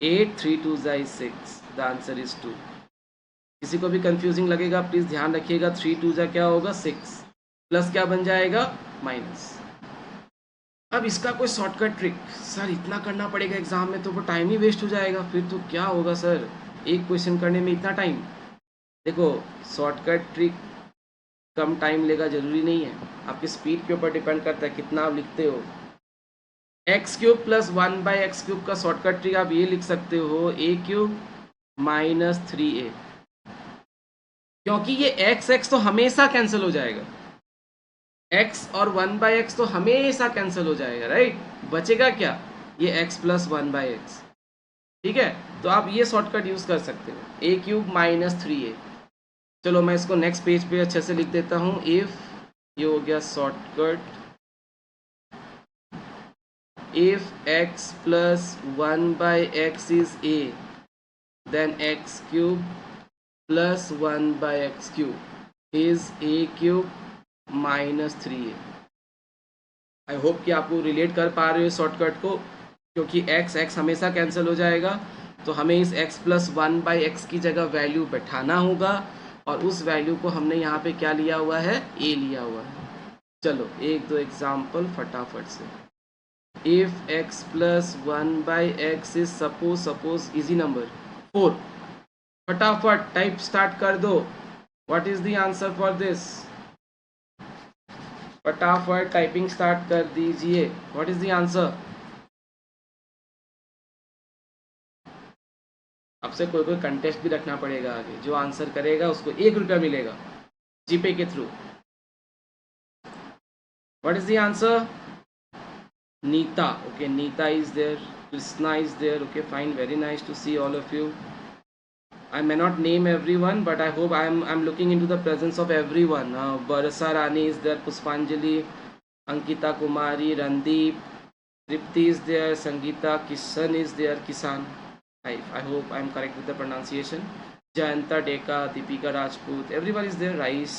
8, 3 2 6। The answer is 2। किसी को भी कंफ्यूजिंग लगेगा प्लीज़ ध्यान रखिएगा, 3 2 जा क्या होगा 6, प्लस क्या बन जाएगा माइनस। अब इसका कोई शॉर्टकट ट्रिक, सर इतना करना पड़ेगा एग्जाम में तो वो टाइम ही वेस्ट हो जाएगा, फिर तो क्या होगा सर एक क्वेश्चन करने में इतना टाइम। देखो शॉर्टकट ट्रिक कम टाइम लेगा जरूरी नहीं है, आपकी स्पीड के ऊपर डिपेंड करता है कितना आप लिखते हो। X cube plus 1/x cube का शॉर्टकट ट्रिक आप ये लिख सकते हो ए क्यूब माइनस 3a, क्योंकि ये x तो हमेशा कैंसिल हो जाएगा, x और 1/x तो हमेशा कैंसिल हो जाएगा राइट, बचेगा क्या ये x प्लस 1/x। ठीक है, तो आप ये शॉर्टकट यूज कर सकते हो ए क्यूब माइनस 3a। चलो मैं इसको नेक्स्ट पेज पे अच्छे से लिख देता हूँ, इफ ये हो गया shortcut, if x plus 1/x is a then x cube plus 1/x cube is a cube minus 3a। I hope कि आप वो रिलेट कर पा रहे हो शॉर्टकट को, क्योंकि x हमेशा कैंसिल हो जाएगा, तो हमें इस x प्लस 1/x की जगह वैल्यू बैठाना होगा, और उस वैल्यू को हमने यहाँ पे क्या लिया हुआ है a लिया हुआ है। चलो एक दो एग्जाम्पल फटाफट से। If x plus 1/x is suppose easy number 4, फटाफट टाइप स्टार्ट कर दो, what is the answer for this, फटाफट टाइपिंग स्टार्ट कर दीजिए, व्हाट इज द आंसर। आपसे कोई कोई कंटेस्ट भी रखना पड़ेगा आगे, जो आंसर करेगा उसको 1 रुपया मिलेगा जीपे के through. What is the answer, Neeta, okay Neeta is there, Krishna is there, okay fine, very nice to see all of you. I may not name everyone, but I hope I'm looking into the presence of everyone. Barasa Rani is there, Puspanjali, Ankita Kumari, Randeep, Tripti is there, Sangeeta, Kisan is there, Kisan. I hope I'm correct with the pronunciation. Jayanta Deka, Deepika Rajput, everyone is there. Rais,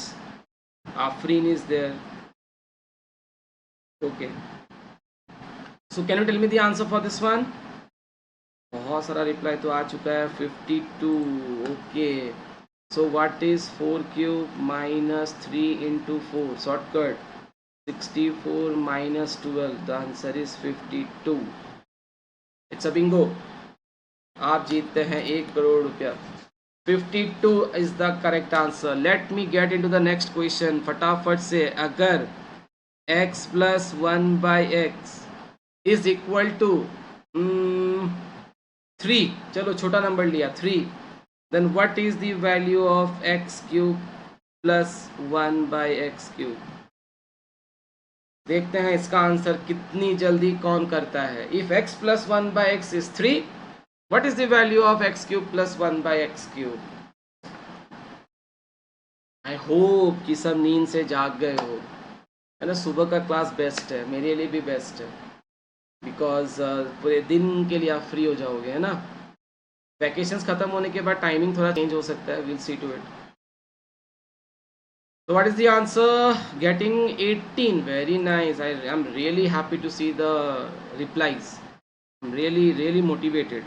Afreen is there. Okay. So can you tell me the answer for this one? बहुत सारा reply तो आ चुका है, 52। Okay, so what is 4 cube minus 3 into 4, shortcut 64 minus 12, the answer is 52। It's a bingo, आप जीतते हैं 1 करोड़ रुपया। 52 is the correct answer. Let me get into the next question फटाफट से। अगर x plus 1/x is equal to 3, चलो छोटा number लिया 3, then what is the value of x cube plus 1/x cube. देखते हैं इसका आंसर कितनी जल्दी कौन करता है। If x plus 1/x is 3, what is the value of x cube plus 1/x cube. I hope कि सब नींद से जाग गए हो, है ना। सुबह का क्लास बेस्ट है, मेरे लिए भी बेस्ट है, बिकॉज पूरे दिन के लिए आप फ्री हो जाओगे, है ना। वैकेशंस खत्म होने के बाद टाइमिंग थोड़ा चेंज हो सकता है, will see to it. So what is the answer? Getting 18. Very nice. I am really happy to see the replies. I'm really motivated.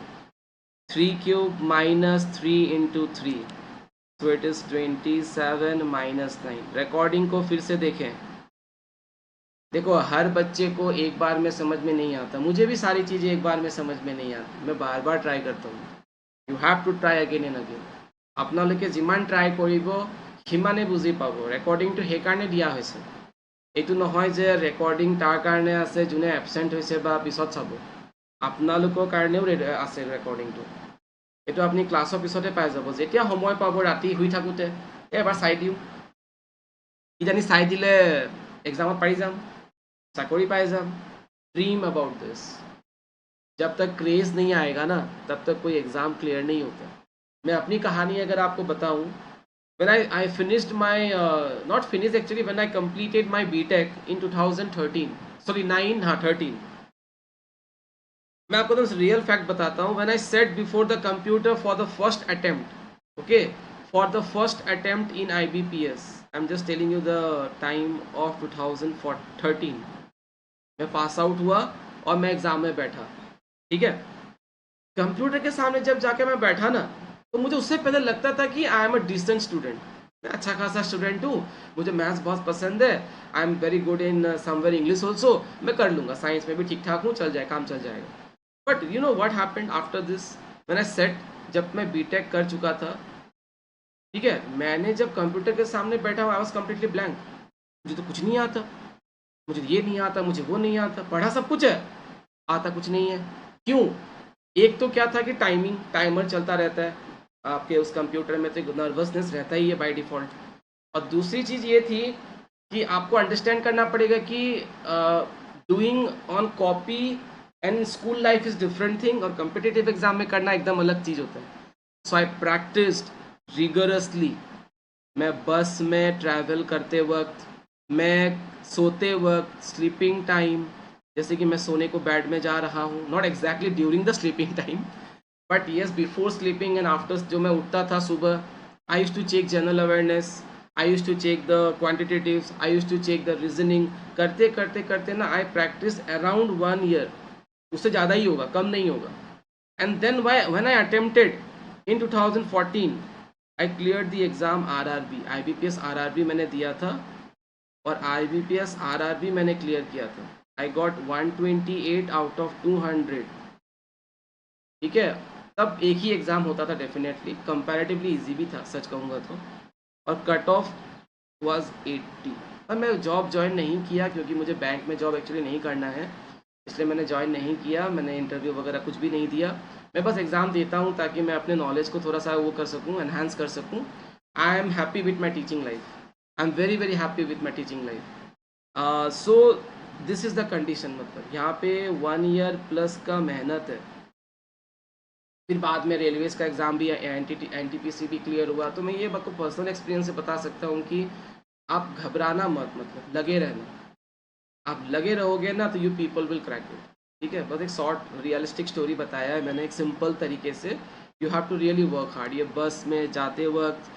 3 cube minus 3 into 3. So it is 27 minus 9. Recording को फिर से देखें। देखो हर बच्चे को एक बार में समझ में नहीं आता, मुझे भी सारी चीज़ें एक बार में समझ में नहीं आती, मैं बार बार ट्राई करता हूँ। You have to try again and again. আপোনালোকে যিমান ট্ৰাই কৰিব সিমানে বুজি পাব। ৰেকৰ্ডিংটো সেইকাৰণে দিয়া হৈছে, এইটো নহয় যে ৰেকৰ্ডিং তাৰ কাৰণে আছে যোনে এবচেণ্ট হৈছে বা পিছত চাব, আপোনালোকৰ কাৰণেও আছে ৰেকৰ্ডিংটো। এইটো আপুনি ক্লাছৰ পিছতে পাই যাব, যেতিয়া সময় পাব ৰাতি শুই থাকোঁতে এবাৰ চাই দিওঁ, কিজানি চাই দিলে এক্সামত পাৰি যাম, चाकरी पाए जाम। Dream about this. जब तक क्रेज नहीं आएगा ना तब तक कोई एग्ज़ाम क्लियर नहीं होता। मैं अपनी कहानी अगर आपको बताऊं, when I finished my not finished actually, when I completed my BTech in 2013, sorry 9, हाँ 13, मैं आपको तो रियल फैक्ट बताता हूँ। when I sat before the computer for the first attempt, okay, for the first attempt in IBPS, I'm just telling you the time of 2013, मैं pass out हुआ और मैं एग्ज़ाम में बैठा, ठीक है। कंप्यूटर के सामने जब जाके मैं बैठा ना, तो मुझे उससे पहले लगता था कि I am a decent student, मैं अच्छा खासा स्टूडेंट हूँ, मुझे मैथ्स बहुत पसंद है, I am very good in somewhere English also, मैं कर लूँगा, साइंस में भी ठीक ठाक हूँ, चल जाए काम चल जाएगा। But you know what happened after this, when I set, जब मैं बीटेक कर चुका था, ठीक है, मैंने जब कंप्यूटर के सामने बैठा, आई वॉज कम्प्लीटली ब्लैंक। मुझे तो कुछ नहीं आता, मुझे ये नहीं आता, मुझे वो नहीं आता, पढ़ा सब कुछ है, आता कुछ नहीं है। क्यों? एक तो क्या था कि टाइमिंग, टाइमर चलता रहता है आपके उस कंप्यूटर में, तो नर्वसनेस रहता ही है बाय डिफ़ॉल्ट। और दूसरी चीज़ ये थी कि आपको अंडरस्टैंड करना पड़ेगा कि doing on copy and school life is different thing, और कम्पिटिटिव एग्जाम में करना एकदम अलग चीज़ होता है। सो आई प्रैक्टिस्ड रिगरसली। मैं बस में ट्रैवल करते वक्त, मैं सोते वक्त, स्लीपिंग टाइम, जैसे कि मैं सोने को बेड में जा रहा हूँ, not exactly during the sleeping time, but yes before sleeping and after, जो मैं उठता था सुबह, I use to check general awareness, I use to check the quantitatives, I use to check the reasoning, करते करते करते ना आई प्रैक्टिस अराउंड 1 ईयर, उससे ज़्यादा ही होगा, कम नहीं होगा। And then when I attempted in 2014, I clear the exam RRB, IBPS RRB मैंने दिया था, और IBPS RRB मैंने क्लियर किया था। आई गॉट 128 आउट ऑफ 200, ठीक है। तब एक ही एग्ज़ाम होता था, डेफिनेटली कंपैरेटिवली इजी भी था सच कहूँगा तो, और कट ऑफ वाज 80। अब मैं जॉब ज्वाइन नहीं किया क्योंकि मुझे बैंक में जॉब एक्चुअली नहीं करना है, इसलिए मैंने ज्वाइन नहीं किया, मैंने इंटरव्यू वगैरह कुछ भी नहीं दिया। मैं बस एग्ज़ाम देता हूँ ताकि मैं अपने नॉलेज को थोड़ा सा वो कर सकूँ, एनहांस कर सकूँ। I am happy with my teaching life, I am very very happy with my teaching life. So this is the condition, मतलब यहाँ पे 1 ईयर प्लस का मेहनत है। फिर बाद में रेलवेज़ का एग्ज़ाम भी, NTPC भी क्लियर हुआ। तो मैं ये आपको पर्सनल एक्सपीरियंस से बता सकता हूँ कि आप घबराना मत, मतलब लगे रहना। आप लगे रहोगे ना तो you people will crack it, ठीक है। बस एक शॉर्ट रियलिस्टिक स्टोरी बताया है मैंने, एक सिंपल तरीके से। You have to really work hard. ये बस में जाते वक्त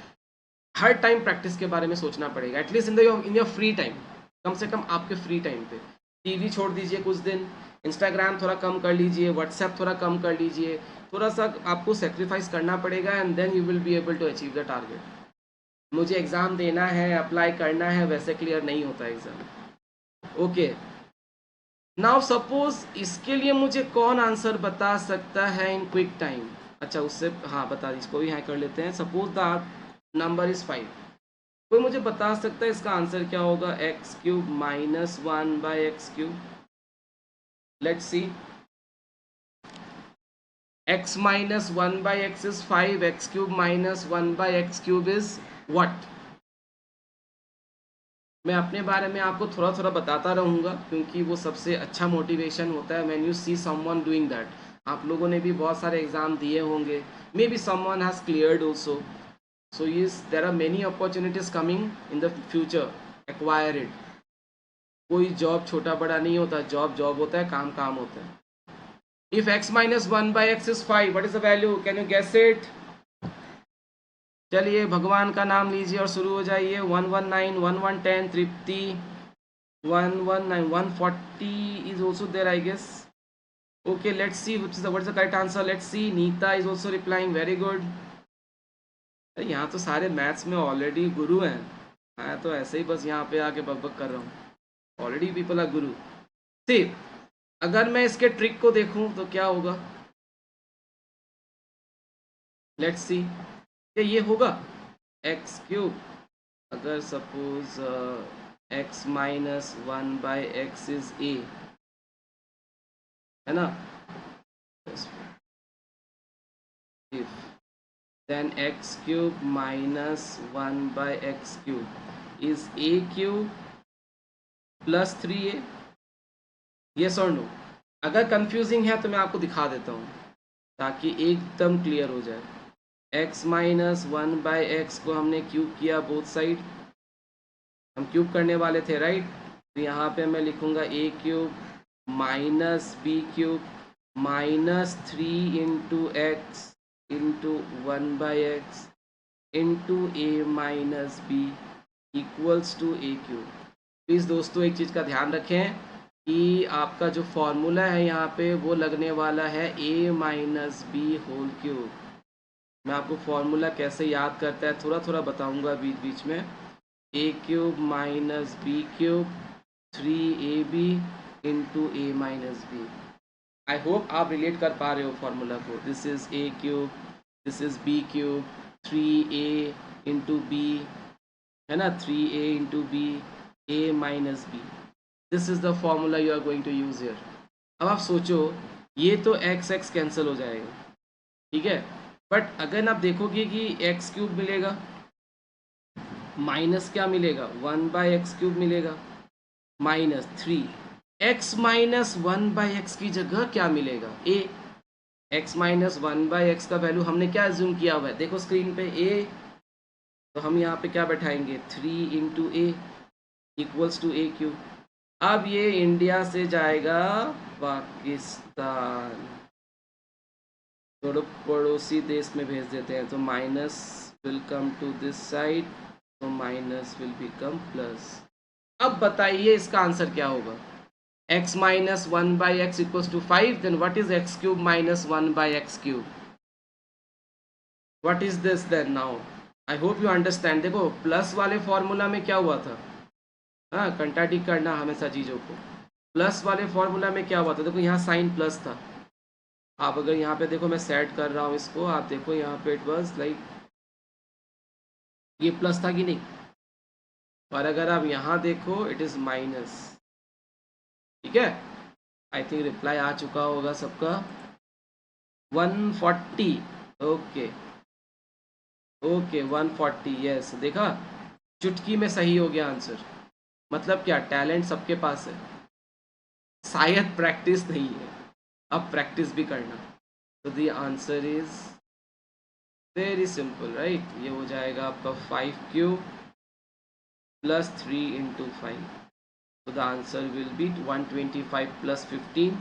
हर टाइम प्रैक्टिस के बारे में सोचना पड़ेगा, at least in your free time, कम से कम आपके फ्री टाइम पे। टीवी छोड़ दीजिए कुछ दिन, इंस्टाग्राम थोड़ा कम कर लीजिए, व्हाट्सएप थोड़ा कम कर लीजिए, थोड़ा सा आपको सेक्रीफाइस करना पड़ेगा, and then you will be able to achieve the target. मुझे एग्ज़ाम देना है, अप्लाई करना है, वैसे क्लियर नहीं होता एग्ज़ाम। ओके, नाउ सपोज इसके लिए मुझे कौन आंसर बता सकता है इन क्विक टाइम? अच्छा, उससे हाँ बता, इसको भी हाँ कर लेते हैं। सपोज द नंबर इज़ 5, कोई मुझे बता सकता है इसका आंसर क्या होगा? x³ minus 1/x³। Let's see, x minus 1/x is 5, x³ minus 1/x³ is what? मैं अपने बारे में आपको थोड़ा थोड़ा बताता रहूँगा क्योंकि वो सबसे अच्छा मोटिवेशन होता है when you see someone doing that. आप लोगों ने भी बहुत सारे एग्ज़ाम दिए होंगे, maybe someone has cleared also. So yes, there are many opportunities coming in the future, acquire it. कोई जॉब छोटा बड़ा नहीं होता, जॉब जॉब होता है, काम काम होता है। If x minus 1/x is 5, what is the value? Can you guess it? चलिए भगवान का नाम लीजिए और शुरू हो जाइए। 119, 1110, तृप्ति 119, 140 is also there, I guess. Okay, let's see what's the correct answer. Let's see. Neeta is also replying. Very good. अरे यहाँ तो सारे मैथ्स में ऑलरेडी गुरु हैं, मैं तो ऐसे ही बस यहाँ पे आके बकबक कर रहा हूँ। ऑलरेडी पीपल आर गुरु। सी, अगर मैं इसके ट्रिक को देखूँ तो क्या होगा? लेट्स सी, क्या ये होगा x³ अगर suppose x minus 1/x is a, है ना? If then x³ minus 1/x³ is a³ plus 3a, yes or no? अगर कंफ्यूजिंग है तो मैं आपको दिखा देता हूँ ताकि एकदम क्लियर हो जाए। x माइनस 1/x को हमने क्यूब किया बोथ साइड, हम क्यूब करने वाले थे राइट। तो यहाँ पे मैं लिखूँगा a³ minus b³ minus 3 into x into 1/x into a minus B equals to a³। Please दोस्तों एक चीज़ का ध्यान रखें कि आपका जो फॉर्मूला है यहाँ पे वो लगने वाला है a minus B whole cube. मैं आपको फॉर्मूला कैसे याद करता है थोड़ा थोड़ा बताऊंगा बीच बीच में। A cube minus b cube 3ab into a minus b. I hope आप रिलेट कर पा रहे हो फॉर्मूला को। This is a cube, this is b cube, 3a into b, है ना, 3a into b, a minus b. This is the formula you are going to use here. अब आप सोचो, ये तो एक्स एक्स कैंसिल हो जाएगा, ठीक है, बट अगर आप देखोगे कि एक्स क्यूब मिलेगा माइनस क्या मिलेगा, 1/x³ मिलेगा माइनस 3। एक्स माइनस 1/x की जगह क्या मिलेगा, ए। एक्स माइनस 1/x का वैल्यू हमने क्या एज्यूम किया हुआ है, देखो स्क्रीन पे ए, तो हम यहाँ पे क्या बैठाएंगे 3 into A equals to A cube. अब ये इंडिया से जाएगा पाकिस्तान, थोड़ा पड़ोसी देश में भेज देते हैं, तो minus will come to this side, तो माइनस विल बिकम प्लस। अब बताइए इसका आंसर क्या होगा, x minus 1/x equals to 5, then what is x cube minus 1/x cube, what is this then now. I hope you understand. देखो plus वाले formula में क्या हुआ था, हाँ कंट्राडिक्ट करना हमेशा चीज़ों को। प्लस वाले फॉर्मूला में क्या हुआ था, देखो यहाँ साइन प्लस था, आप अगर यहाँ पे देखो मैं सेट कर रहा हूँ इसको, आप देखो यहाँ पे इट वाज लाइक ये प्लस था कि नहीं, और अगर आप यहाँ देखो इट इज़ माइनस, ठीक है। आई थिंक रिप्लाई आ चुका होगा सबका। 140, ओके ओके 140, यस, देखा चुटकी में सही हो गया आंसर। मतलब क्या, टैलेंट सबके पास है, शायद प्रैक्टिस नहीं है, अब प्रैक्टिस भी करना। तो the answer is very simple, right. ये हो जाएगा आपका 5 क्यूब प्लस 3 इंटू 5, तो the answer will B 125 plus 15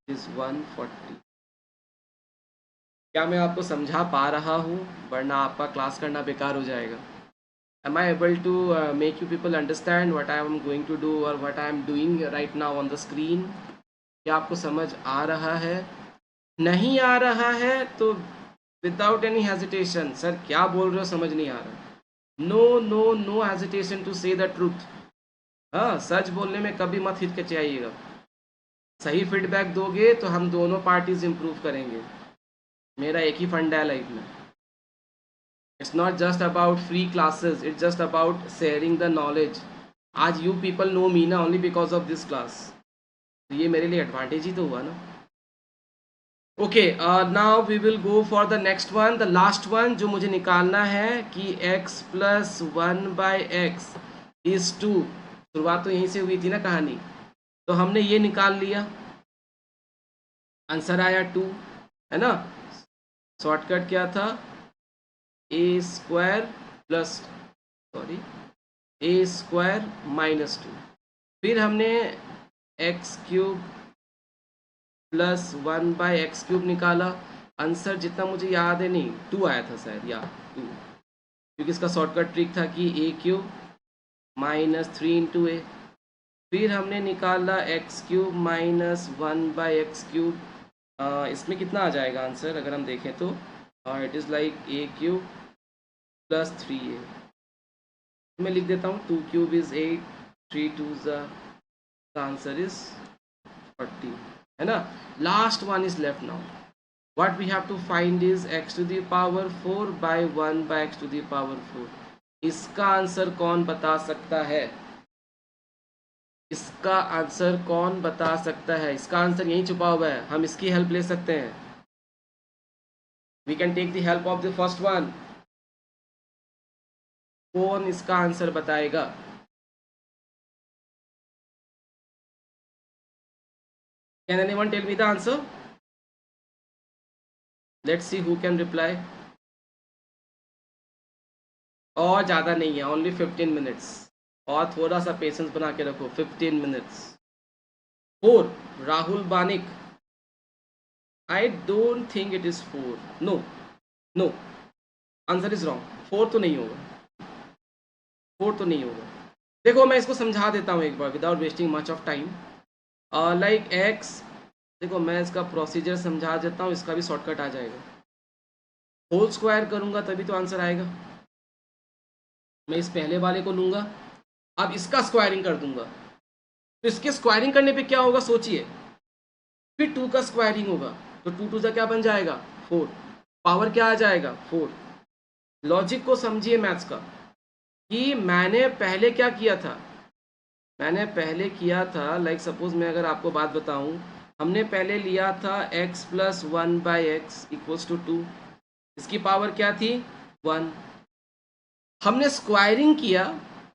is 140। क्या मैं आपको समझा पा रहा हूँ, वरना आपका क्लास करना बेकार हो जाएगा। Am I able to make you people understand what I am going to do or what I am doing right now on the screen? क्या आपको समझ आ रहा है? नहीं आ रहा है तो विदाउट एनी हेजिटेशन, सर क्या बोल रहे हो समझ नहीं आ रहा, no no no hesitation to say the truth. हाँ, सच बोलने में कभी मत हिचकिचाइएगा, सही फीडबैक दोगे तो हम दोनों पार्टीज इम्प्रूव करेंगे। मेरा एक ही फंडा है लाइफ में, it's not just about free classes, it's just about sharing the knowledge. आज यू पीपल नो मी ना only because of this class, तो ये मेरे लिए एडवांटेज ही तो हुआ ना। Okay, now we will go for the next one, the last one, जो मुझे निकालना है कि x प्लस 1/x इज 2। शुरुआत तो यहीं से हुई थी ना कहानी, तो हमने ये निकाल लिया, आंसर आया 2, है ना। शॉर्टकट क्या था, ए स्क्वायर प्लस, सॉरी, ए स्क्वायर माइनस 2, फिर हमने एक्स क्यूब प्लस 1/x³ निकाला, आंसर जितना मुझे याद है नहीं 2 आया था शायद, या 2, क्योंकि इसका शॉर्टकट ट्रिक था कि ए क्यूब माइनस 3 इंटू ए, फिर हमने निकाला एक्स क्यूब माइनस 1/x³, इसमें कितना आ जाएगा आंसर अगर हम देखें तो, it is like a cube plus 3a, मैं लिख देता हूँ 2 क्यूब इज़ 8, 3 2 ज़, द आंसर इज़ 40, है ना। Last one is left now, what we have to find is x to the power 4 by 1/x to the power 4। इसका answer कौन बता सकता है, इसका आंसर कौन बता सकता है, इसका आंसर यहीं छुपा हुआ है, हम इसकी हेल्प ले सकते हैं, we can take the help of the first one. कौन इसका आंसर बताएगा, can anyone tell me the answer, let's see who can reply. और ज़्यादा नहीं है, ओनली 15 मिनट्स, और थोड़ा सा पेशेंस बना के रखो, 15 minutes. 4, Rahul Banik, I don't think it is 4, no no, answer is wrong, 4 तो नहीं होगा, 4 तो नहीं होगा। देखो मैं इसको समझा देता हूँ एक बार without wasting much of time, like x, देखो मैं इसका प्रोसीजर समझा देता हूँ, इसका भी शॉर्टकट आ जाएगा। होल स्क्वायर करूंगा तभी तो आंसर आएगा। मैं इस पहले वाले को लूंगा, अब इसका स्क्वायरिंग कर दूंगा, तो इसके स्क्वायरिंग करने पे क्या होगा सोचिए, फिर 2 का स्क्वायरिंग होगा, तो 2 2 क्या बन जाएगा 4, पावर क्या आ जाएगा 4। लॉजिक को समझिए मैथ्स का, कि मैंने पहले क्या किया था, मैंने पहले किया था लाइक सपोज मैं अगर आपको बात बताऊं, हमने पहले लिया था x plus 1/x equals to 2, इसकी पावर क्या थी 1, हमने स्क्वायरिंग किया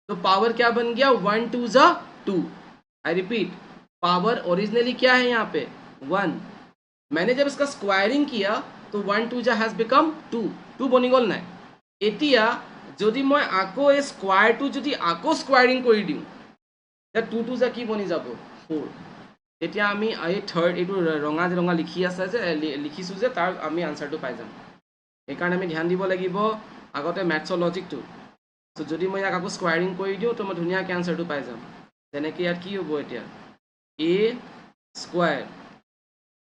तो पावर क्या बन गया 1 2 ज़ा 2। आई रिपीट, पावर ओरिजिनली क्या है यहाँ पे 1, मैंने जब इसका स्क्वायरिंग किया तो 1 2 ज़ा हैज बिकम 2, 2 বনিগল নাই। এতিয়া যদি মই আকৌ এই স্কোৱাৰটো যদি আকৌ স্কোৱাৰিং কৰি দিওঁ, এতিয়া 2 2 ज़ा কি বনি যাব 4, তেতিয়া আমি এই থাৰ্ড এইটো ৰঙা ৰঙা লিখি আছে যে লিখিছোঁ যে তাৰ আমি আনচাৰটো পাই যাম। সেইকাৰণে আমি ধ্যান দিব লাগিব আগতে মেথছৰ লজিকটো। তো যদি মই ইয়াক আকৌ স্কোৱাৰিং কৰি দিওঁ তো মই ধুনীয়াকৈ আনচাৰটো পাই যাম। যেনেকৈ ইয়াত কি হ'ব এতিয়া এ স্কোৱার,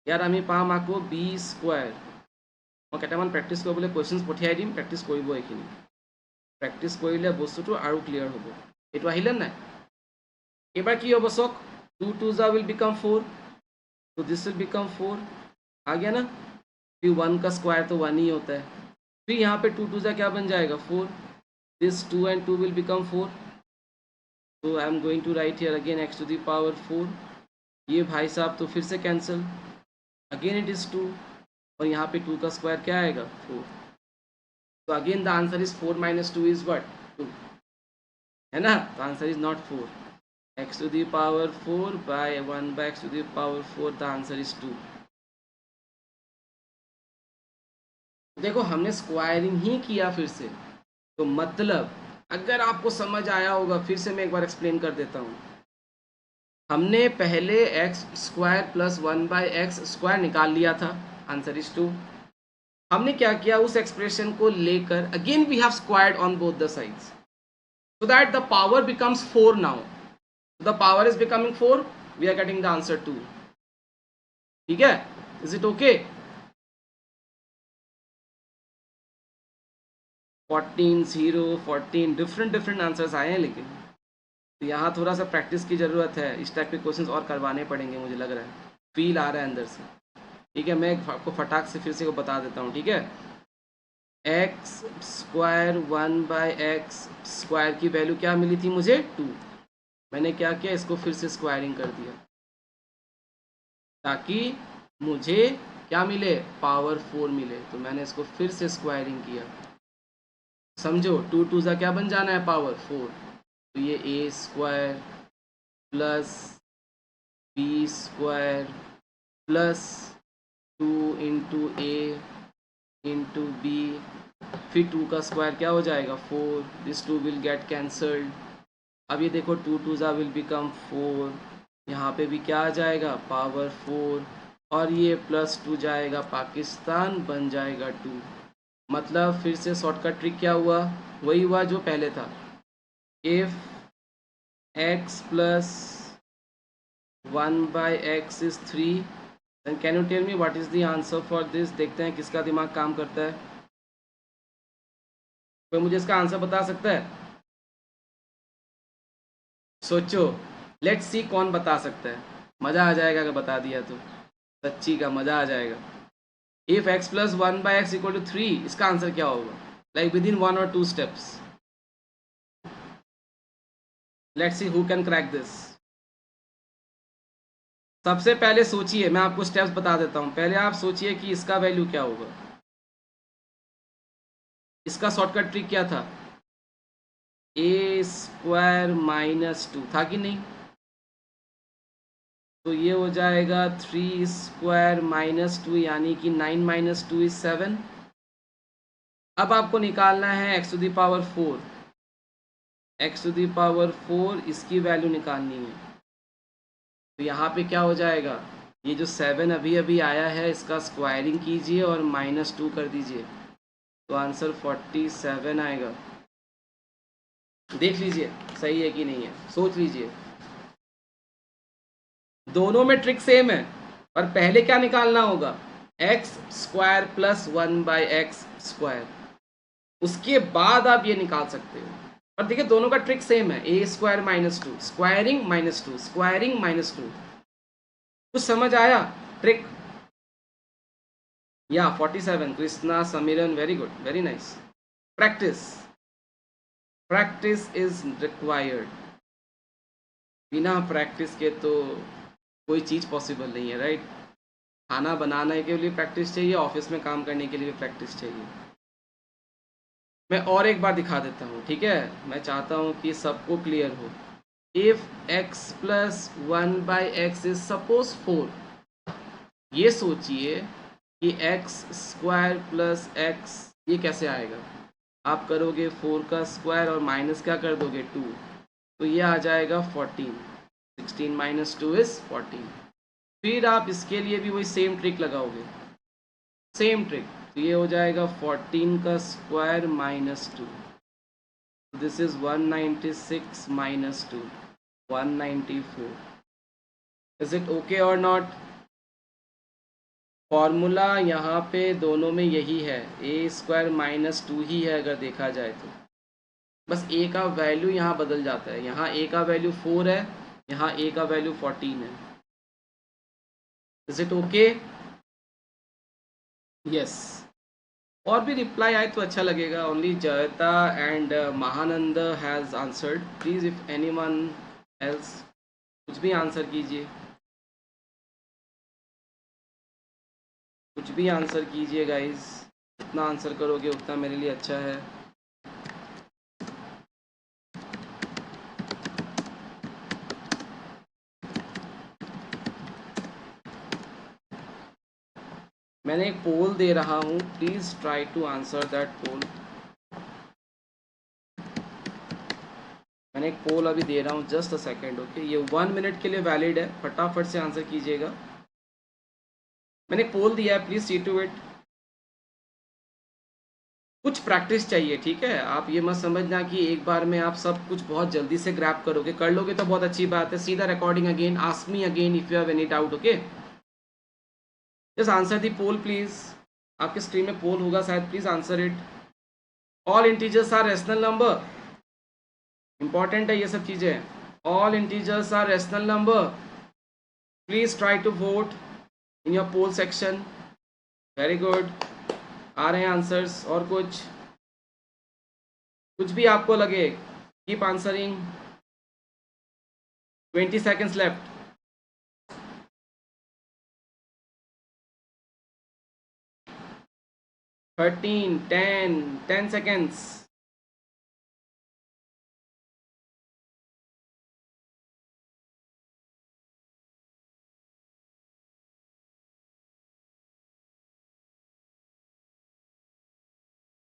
ইয়াত আমি পাম আকৌ বি স্কোয়ার। মই কেইটামান প্ৰেক্টিছ কৰিবলৈ কুৱেশ্যনছ পঠিয়াই দিম, প্ৰেক্টিছ কৰিব এইখিনি, প্ৰেক্টিছ কৰিলে বস্তুটো আৰু ক্লিয়াৰ হ'ব। এইটো আহিলে নাই, এইবাৰ কি হ'ব চাওক 2 2 ज़ा विल बिकम 4, तो दिस विल बिकम 4, आ गया ना, फिर 1 का स्क्वायर तो 1 ही होता है, फिर यहाँ पे 2 2 ज़ा क्या बन जाएगा 4, दिस 2 and 2 will become 4, तो I am going to write here again x to the power 4, ये भाई साहब तो फिर से कैंसिल, अगेन इट इज़ 2, और यहाँ पे 2 का स्क्वायर क्या आएगा 4, तो again the answer is 4 minus 2 is what 2, है ना, तो answer is not 4, x to the power 4 by 1 by x to the power 4, the answer is 2। देखो हमने स्क्वायरिंग ही किया फिर से, तो मतलब अगर आपको समझ आया होगा फिर से मैं एक बार एक्सप्लेन कर देता हूँ। हमने पहले एक्स स्क्वायर प्लस 1/x² निकाल लिया था, आंसर इज 2। हमने क्या किया, उस एक्सप्रेशन को लेकर again we have squared on both the sides so that the power becomes 4 now, the power is becoming 4, we are getting the answer 2। ठीक है, is it okay? 14 0 14 different answers आए हैं, लेकिन तो यहाँ थोड़ा सा प्रैक्टिस की ज़रूरत है, इस टाइप के क्वेश्चंस और करवाने पड़ेंगे, मुझे लग रहा है, फील आ रहा है अंदर से। ठीक है, मैं आपको फटाक से फिर से को बता देता हूँ, ठीक है। एक्स स्क्वायर 1/x² की वैल्यू क्या मिली थी मुझे 2, मैंने क्या किया इसको फिर से स्क्वायरिंग कर दिया ताकि मुझे क्या मिले पावर 4 मिले, तो मैंने इसको फिर से स्क्वायरिंग किया, समझो 2 2 ज़ा क्या बन जाना है पावर 4, तो ये a² plus b² plus 2 into ए इंटू बी, फिर 2 का स्क्वायर क्या हो जाएगा 4, दिस 2 विल गेट कैंसल्ड। अब ये देखो 2 2 ज़ा विल बिकम 4, यहाँ पे भी क्या आ जाएगा पावर 4, और ये प्लस 2 जाएगा पाकिस्तान, बन जाएगा 2। मतलब फिर से शॉर्टकट ट्रिक क्या हुआ, वही हुआ जो पहले था, if x plus 1/x is 3, then can you tell me what is the answer for this. देखते हैं किसका दिमाग काम करता है, कोई मुझे इसका आंसर बता सकता है, सोचो, लेट्स सी कौन बता सकता है, मज़ा आ जाएगा अगर बता दिया तो, सच्ची का मज़ा आ जाएगा। If x plus 1/x equal to 3, इसका आंसर क्या होगा, like within 1 or 2 steps, let's see who can crack this. सबसे पहले सोचिए, मैं आपको स्टेप्स बता देता हूँ, पहले आप सोचिए कि इसका वैल्यू क्या होगा, इसका शॉर्टकट ट्रिक क्या था, a² माइनस 2 था कि नहीं, तो ये हो जाएगा 3² माइनस 2, यानी कि 9 माइनस 2 इज 7। अब आपको निकालना है x to the power 4, x to the power 4 इसकी वैल्यू निकालनी है, तो यहाँ पे क्या हो जाएगा, ये जो 7 अभी अभी आया है इसका स्क्वायरिंग कीजिए और -2 कर दीजिए, तो आंसर 47 आएगा। देख लीजिए सही है कि नहीं है, सोच लीजिए, दोनों में ट्रिक सेम है, पर पहले क्या निकालना होगा, एक्स स्क्वायर प्लस 1/x²। उसके बाद आप ये निकाल सकते हो। और देखिए दोनों का ट्रिक सेम है, a² -2 स्क्वायरिंग -2 स्क्वायरिंग -2। कुछ समझ आया ट्रिक? या 47 Krishna Samiran, very good, very nice. Practice, practice is required. बिना प्रैक्टिस के तो कोई चीज़ पॉसिबल नहीं है, राइट? खाना बनाने के लिए प्रैक्टिस चाहिए, ऑफिस में काम करने के लिए भी प्रैक्टिस चाहिए। मैं और एक बार दिखा देता हूँ, ठीक है? मैं चाहता हूँ कि सबको क्लियर हो। If x plus 1/x is suppose 4, ये सोचिए कि x² प्लस x ये कैसे आएगा? आप करोगे 4 का स्क्वायर और माइनस क्या कर दोगे 2, तो ये आ जाएगा 14। 16 - 2 इज 14। फिर आप इसके लिए भी वही सेम ट्रिक लगाओगे, सेम ट्रिक, तो ये हो जाएगा 14 का square -2। This is 196 - 2, 194। Is it okay और नॉट? फॉर्मूला यहाँ पे दोनों में यही है, a² -2 ही है अगर देखा जाए तो। बस a का वैल्यू यहाँ बदल जाता है, यहाँ a का वैल्यू 4 है, यहाँ a का वैल्यू 14 है। Is it okay? यस। और भी रिप्लाई आए तो अच्छा लगेगा। Only Jayata and Mahanand has answered. Please if anyone else कुछ भी आंसर कीजिए, कुछ भी आंसर कीजिए गाइस। जितना आंसर करोगे उतना मेरे लिए अच्छा है। मैंने एक पोल दे रहा हूँ, please try to answer that poll. मैंने एक पोल अभी दे रहा हूँ, जस्ट अ सेकेंड, ओके? ये 1 मिनट के लिए वैलिड है, फटाफट से आंसर कीजिएगा। मैंने एक पोल दिया है, प्लीज़ सी टू इट। कुछ प्रैक्टिस चाहिए, ठीक है? आप ये मत समझना कि एक बार में आप सब कुछ बहुत जल्दी से ग्रैब करोगे। कर लोगे तो बहुत अच्छी बात है। सीधा recording again, ask me again if you have any doubt, okay? Just answer the poll please. आपके स्क्रीन में पोल होगा शायद, please answer it. All integers are rational number. Important है ये सब चीजें। All integers are rational number. Please try to vote in your poll section. Very good, आ रहे हैं आंसर्स। और कुछ भी आपको लगे, keep answering. 20 seconds left. Thirteen, 10 seconds.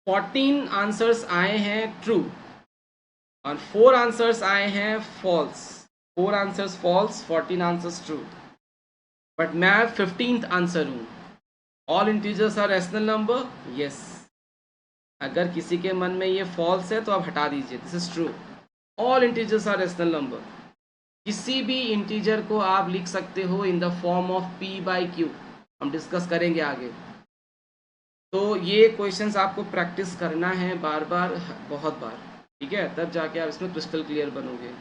14 answers आए हैं ट्रू और 4 आंसर्स आए हैं false. 4 answers false, 14 answers true. But मैं 15th आंसर हूँ। All integers are rational number, yes. अगर किसी के मन में ये फॉल्स है तो आप हटा दीजिए, this is true. All integers are rational number. किसी भी इंटीजर को आप लिख सकते हो in the form of p/q। हम डिस्कस करेंगे आगे। तो ये क्वेश्चंस आपको प्रैक्टिस करना है बार बार, बहुत बार, ठीक है? तब जाके आप इसमें क्रिस्टल क्लियर बनोगे।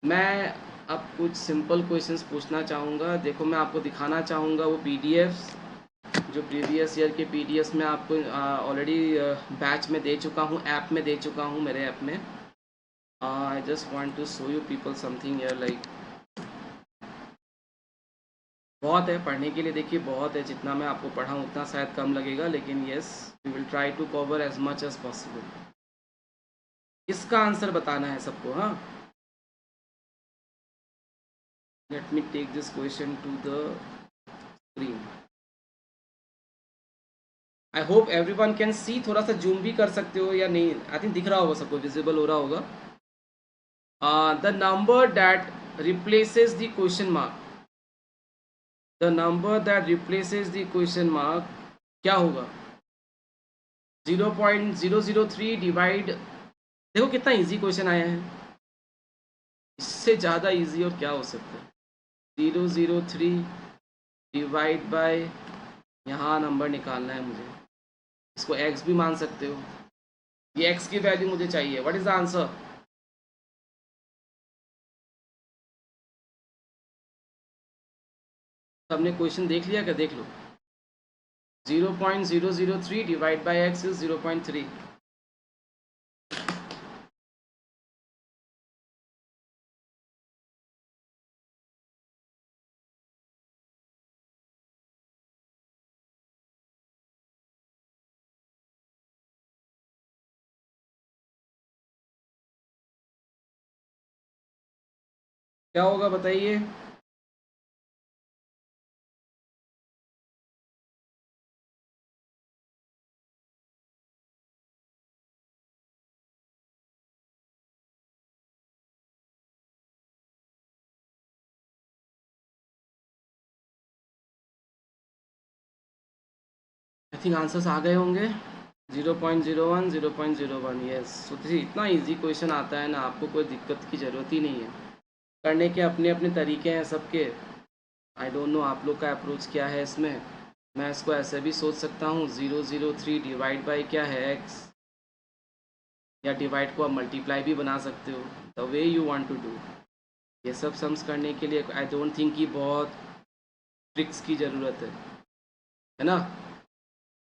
मैं अब कुछ सिंपल क्वेश्चंस पूछना चाहूँगा। देखो मैं आपको दिखाना चाहूँगा वो पीडीएफ्स जो प्रीवियस ईयर के पीडीएफ्स में आपको ऑलरेडी बैच में दे चुका हूँ, ऐप में दे चुका हूँ, मेरे ऐप में। I just want to show you people something here, like बहुत है पढ़ने के लिए। देखिए बहुत है, जितना मैं आपको पढ़ाऊँ उतना शायद कम लगेगा, लेकिन yes we will try to cover as much as possible. इसका आंसर बताना है सबको, हाँ? Let me take this question to the screen. I hope everyone can see. थोड़ा सा जूम भी कर सकते हो या नहीं, आई थिंक दिख रहा होगा सबको, विजिबल हो रहा होगा। The number that replaces the question mark, the number that replaces the question mark क्या होगा? 0.003 डिवाइड, देखो कितना इजी क्वेश्चन आया है, इससे ज़्यादा इजी और क्या हो सकता है? 003 डिवाइड बाय यहाँ नंबर निकालना है मुझे, इसको x भी मान सकते हो, ये x की वैल्यू मुझे चाहिए। What is the answer? सबने क्वेश्चन देख लिया क्या? देख लो। 0.003 डिवाइड बाई x इज 0.3। क्या होगा बताइए? आई थिंक आंसर्स आ गए होंगे। 0.01, 0.01, यस। तो इतना इजी क्वेश्चन आता है ना, आपको कोई दिक्कत की ज़रूरत ही नहीं है। करने के अपने अपने तरीके हैं सबके। आई डोंट नो आप लोग का अप्रोच क्या है इसमें। मैं इसको ऐसे भी सोच सकता हूँ, 003 डिवाइड बाई क्या है x, या डिवाइड को आप मल्टीप्लाई भी बना सकते हो, the way you want to do. ये सब सम्स करने के लिए आई डोंट थिंक कि बहुत ट्रिक्स की ज़रूरत है ना।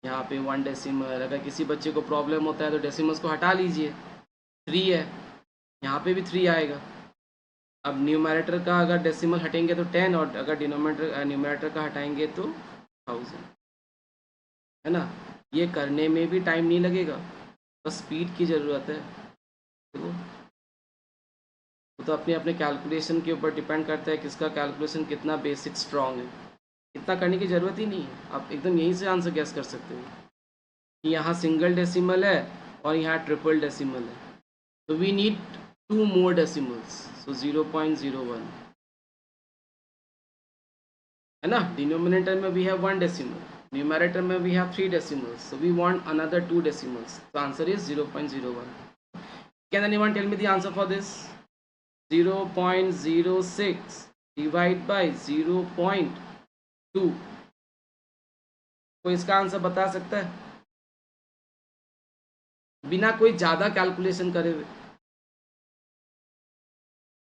यहाँ पे 1 डेसिमल, अगर किसी बच्चे को प्रॉब्लम होता है तो डेसिमल्स को हटा लीजिए। 3 है, यहाँ पे भी 3 आएगा। अब न्यूमरेटर का अगर डेसिमल हटेंगे तो 10, और अगर डिनोमिनेटर न्यूमरेटर का हटाएंगे तो 1000, है ना। ये करने में भी टाइम नहीं लगेगा, बस स्पीड की ज़रूरत है। देखो, वो तो अपने अपने कैलकुलेशन के ऊपर डिपेंड करता है, किसका कैलकुलेशन कितना बेसिक स्ट्रॉन्ग है। इतना करने की ज़रूरत ही नहीं है, आप एकदम यहीं से आंसर गैस कर सकते हो कि यहाँ सिंगल डेसिमल है और यहाँ ट्रिपल डेसिमल है, तो we need 2 more decimals, so 0.01, है ना। डिनोमिनेटर में वी हैव 1 decimal, न्यूमरेटर में we have 3 decimals, so we want another 2 decimals, so answer is 0.01. Can anyone tell me the answer for this? 0.06 divide by 0.2, कोई इसका answer बता सकता है बिना कोई ज़्यादा कैलकुलेशन करे हुए?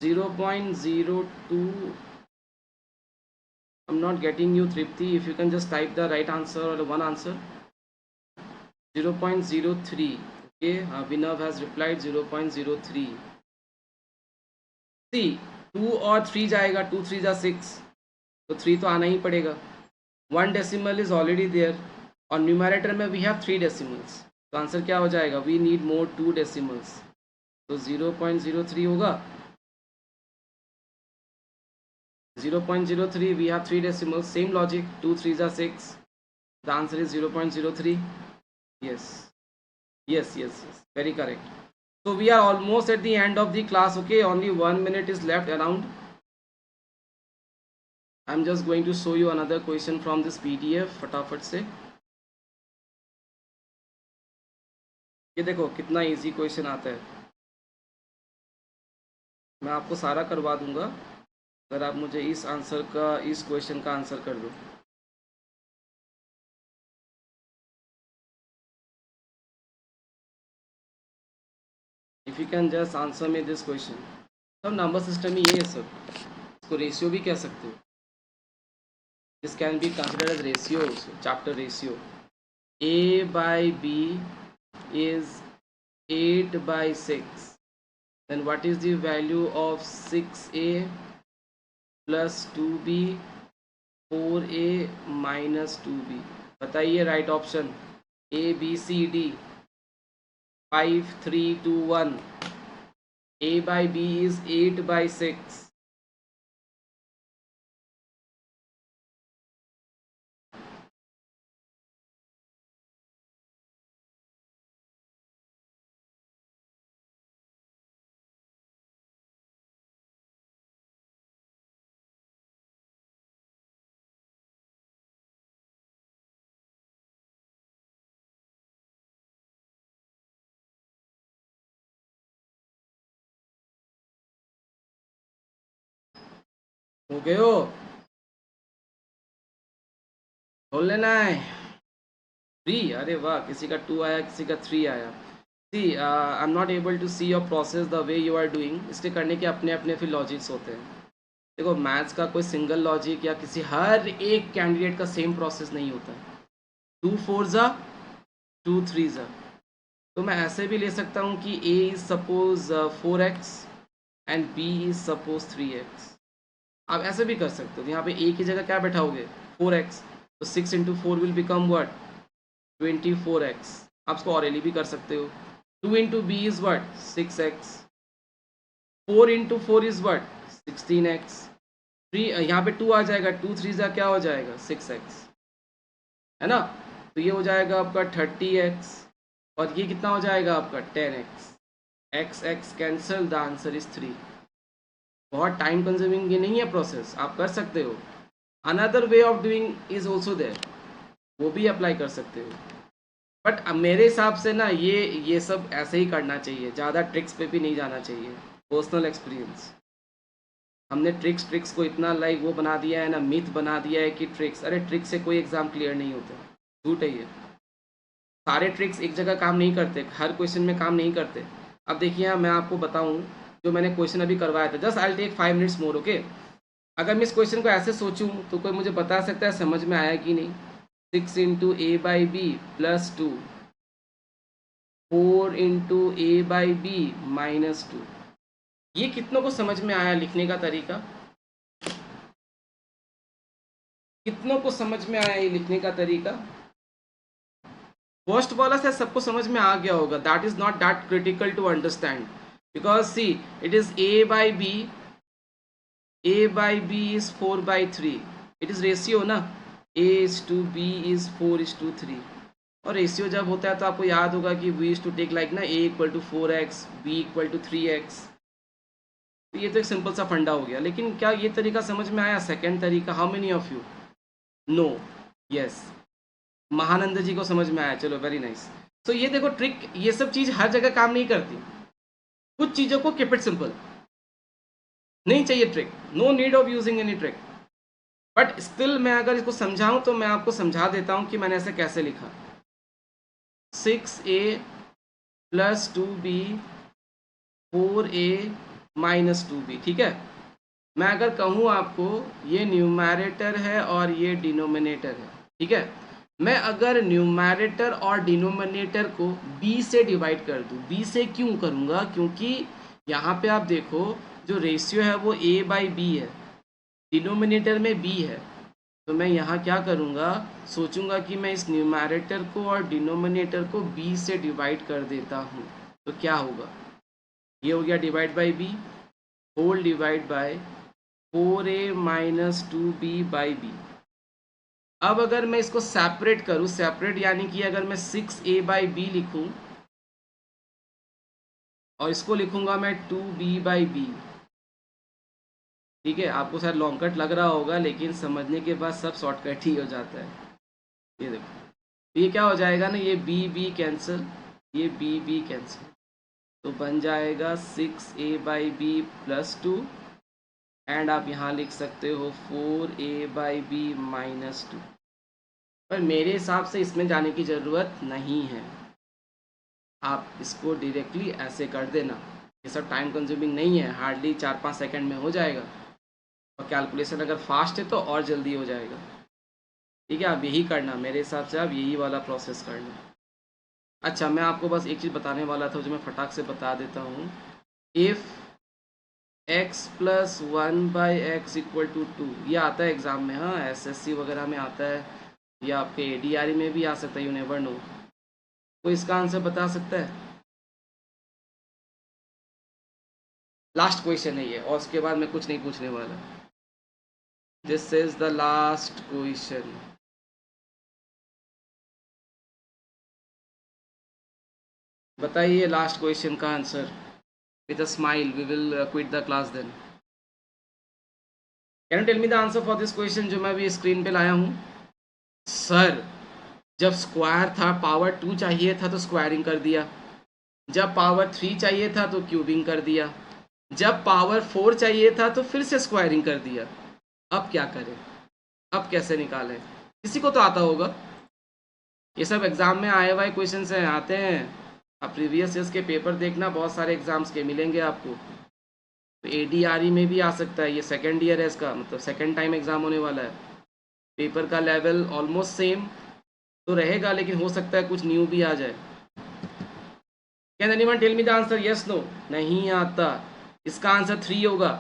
0.02, I'm not getting you, Tripti. If you can just type the right answer or one answer. 0.03. Okay, Abhinav has replied 0.03. See, 2 और 3 जाएगा, 2 3 जा 6, तो 3 तो आना ही पड़ेगा। 1 डेसिमल इज ऑलरेडी देयर, और न्यूमरेटर में वी हैव 3 डेसिमल्स, तो आंसर क्या हो जाएगा? वी नीड मोर 2 डेसिमल्स, तो 0.03 होगा। 0.03, we have 3 decimals, same logic, 2 3 जा 6, the answer is 0.03. Yes, yes, very correct. So we are almost at the end of the class. Okay, only 1 minute is left around. I'm just going to show you another question from this PDF फटाफट से। ये देखो कितना easy question आता है, मैं आपको सारा करवा दूंगा अगर आप मुझे इस आंसर का, इस क्वेश्चन का आंसर कर दो। If you can just answer me this question. सब नंबर सिस्टम ही ये सब, इसको रेशियो भी कह सकते हो। This can be considered as ratio, chapter ratio. A by B is 8 by 6, then what is the value of 6A plus 2B 4A minus 2B? बताइए right option. A B C D, 5 3 2 1। A by B is 8 by 6। हो गए हो? खोल लेना है 3। अरे वाह, किसी का 2 आया, किसी का 3 आया। See I am not able to see your process the way you are doing. इसके करने के अपने अपने फिर लॉजिक्स होते हैं। देखो मैथ्स का कोई सिंगल लॉजिक या किसी हर एक कैंडिडेट का सेम प्रोसेस नहीं होता। 2 4 ज़ा 2 3 ज़ा। तो मैं ऐसे भी ले सकता हूँ कि a is suppose 4x and b is suppose 3x। आप ऐसे भी कर सकते हो। यहाँ पे a की जगह क्या बैठाओगे 4x, तो 6 into 4 will become what 24x। आप इसको ऑरेली भी कर सकते हो। 2 into b is what 6x। 4 into 4 is what 16x। 3 यहाँ पे 2 आ जाएगा, 2 3 ज़ा क्या हो जाएगा 6x, है ना। तो ये हो जाएगा आपका 30x और ये कितना हो जाएगा आपका 10x। x x cancel, the answer is 3। बहुत टाइम कंज्यूमिंग ये नहीं है प्रोसेस, आप कर सकते हो। Another way of doing is also there, वो भी अप्लाई कर सकते हो। बट मेरे हिसाब से ना ये सब ऐसे ही करना चाहिए, ज़्यादा ट्रिक्स पे भी नहीं जाना चाहिए। पर्सनल एक्सपीरियंस, हमने ट्रिक्स को इतना लाइक वो बना दिया है ना, मिथ बना दिया है कि ट्रिक्स, अरे ट्रिक्स से कोई एग्ज़ाम क्लियर नहीं होता, झूठ है ये। सारे ट्रिक्स एक जगह काम नहीं करते, हर क्वेश्चन में काम नहीं करते। अब देखिए मैं आपको बताऊं, जो मैंने क्वेश्चन अभी करवाया था, just I take 5 minutes more, okay. अगर मैं इस क्वेश्चन को ऐसे सोचूं तो कोई मुझे बता सकता है समझ में आया कि नहीं। 6 into a by b plus 2, 4 into a by b minus 2। ये कितनों को समझ में आया लिखने का तरीका? कितनों को समझ में आया ये लिखने का तरीका? फर्स्ट वाला से सबको समझ में आ गया होगा। That is not that critical to understand, because see it is a by b is 4/3। It is ratio ना, a is to b is 4 is to 3। और रेशियो जब होता है तो आपको याद होगा कि we is to take like ना a equal to 4x, b equal to 3x। तो ये तो एक सिंपल सा फंडा हो गया। लेकिन क्या ये तरीका समझ में आया? सेकेंड तरीका, how many of you know? Yes, Mahanand ji को समझ में आया, चलो वेरी नाइस। तो ये देखो ट्रिक, ये सब चीज हर जगह काम नहीं करती। कुछ चीजों को कीप इट सिंपल, नहीं चाहिए trick, no need of using any trick. But still मैं अगर इसको समझाऊं तो मैं आपको समझा देता हूं कि मैंने ऐसे कैसे लिखा। 6a plus 2b 4a minus 2b, ठीक है। मैं अगर कहूँ आपको ये न्यूमैरेटर है और ये डिनोमिनेटर है, ठीक है। मैं अगर न्यूमैरेटर और डिनोमिनेटर को b से डिवाइड कर दूँ, b से क्यों करूँगा? क्योंकि यहाँ पे आप देखो जो रेशियो है वो a बाई बी है, डिनोमिनेटर में b है। तो मैं यहाँ क्या करूँगा, सोचूंगा कि मैं इस न्यूमैरेटर को और डिनोमिनेटर को b से डिवाइड कर देता हूँ। तो क्या होगा, ये हो गया divide by b whole divide by 4a minus 2b by b. अब अगर मैं इसको सेपरेट करूँ, सेपरेट यानी कि अगर मैं 6a बाई बी लिखूँ और इसको लिखूँगा मैं 2b बाई बी, ठीक है। आपको शायद लॉन्ग कट लग रहा होगा लेकिन समझने के बाद सब शॉर्टकट ही हो जाता है। ये देखो ये क्या हो जाएगा ना, ये बी कैंसिल, ये बी कैंसिल, तो बन जाएगा 6a by b plus 2 and आप यहाँ लिख सकते हो 4a बाई बी माइनस 2। पर मेरे हिसाब से इसमें जाने की ज़रूरत नहीं है, आप इसको डायरेक्टली ऐसे कर देना। ये सब टाइम कंज्यूमिंग नहीं है, हार्डली 4-5 सेकंड में हो जाएगा। और कैलकुलेशन अगर फास्ट है तो और जल्दी हो जाएगा, ठीक है। आप यही करना, मेरे हिसाब से आप यही वाला प्रोसेस करना। अच्छा, मैं आपको बस एक चीज़ बताने वाला था जो मैं फटाक से बता देता हूँ। If x plus 1/x equal to 2, ये आता है एग्ज़ाम में, हाँ SSC वगैरह में आता है, या आपके ADRE में भी आ सकता है, यू नेवर नो। कोई इसका आंसर बता सकता है? लास्ट क्वेश्चन है ये, और उसके बाद मैं कुछ नहीं पूछने वाला। This is the last question. बताइए लास्ट क्वेश्चन का answer with a smile, we will quit the class then. Can you tell me the answer for this question जो मैं अभी स्क्रीन पे लाया हूँ? सर जब स्क्वायर था, पावर 2 चाहिए था तो स्क्वायरिंग कर दिया, जब पावर 3 चाहिए था तो क्यूबिंग कर दिया, जब पावर 4 चाहिए था तो फिर से स्क्वायरिंग कर दिया। अब क्या करें, अब कैसे निकालें? किसी को तो आता होगा, ये सब एग्जाम में आए हुए क्वेश्चन हैं, आते हैं। आप प्रीवियस ईयर्स के पेपर देखना, बहुत सारे एग्जाम्स के मिलेंगे आपको। तो ADRE में भी आ सकता है, ये सेकेंड ईयर है इसका, मतलब सेकेंड टाइम एग्जाम होने वाला है। पेपर का लेवल ऑलमोस्ट सेम तो रहेगा, लेकिन हो सकता है कुछ न्यू भी आ जाए। Can anyone tell me the answer, yes no? नहीं आता। इसका आंसर 3 होगा,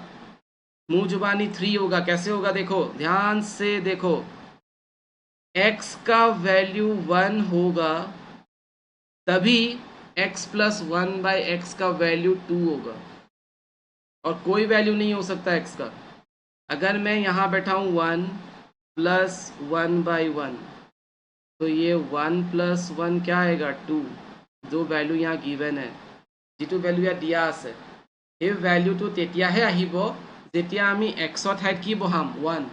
मुंह जुबानी 3 होगा। कैसे होगा देखो, ध्यान से देखो, x का वैल्यू 1 होगा तभी x प्लस 1/x का वैल्यू 2 होगा, और कोई वैल्यू नहीं हो सकता x का। अगर मैं यहाँ बैठा हूँ 1 प्लस 1/1, तो ये 1 प्लस 1 क्या आएगा, 2। जो वैल्यू यहाँ गिवन है, যিটো ভ্যালু ইয়াত দিয়া আছে, সেই ভ্যালুটো তেতিয়াহে আহিব যেতিয়া আমি এক্সৰ ঠাইত কি বহাম, 1।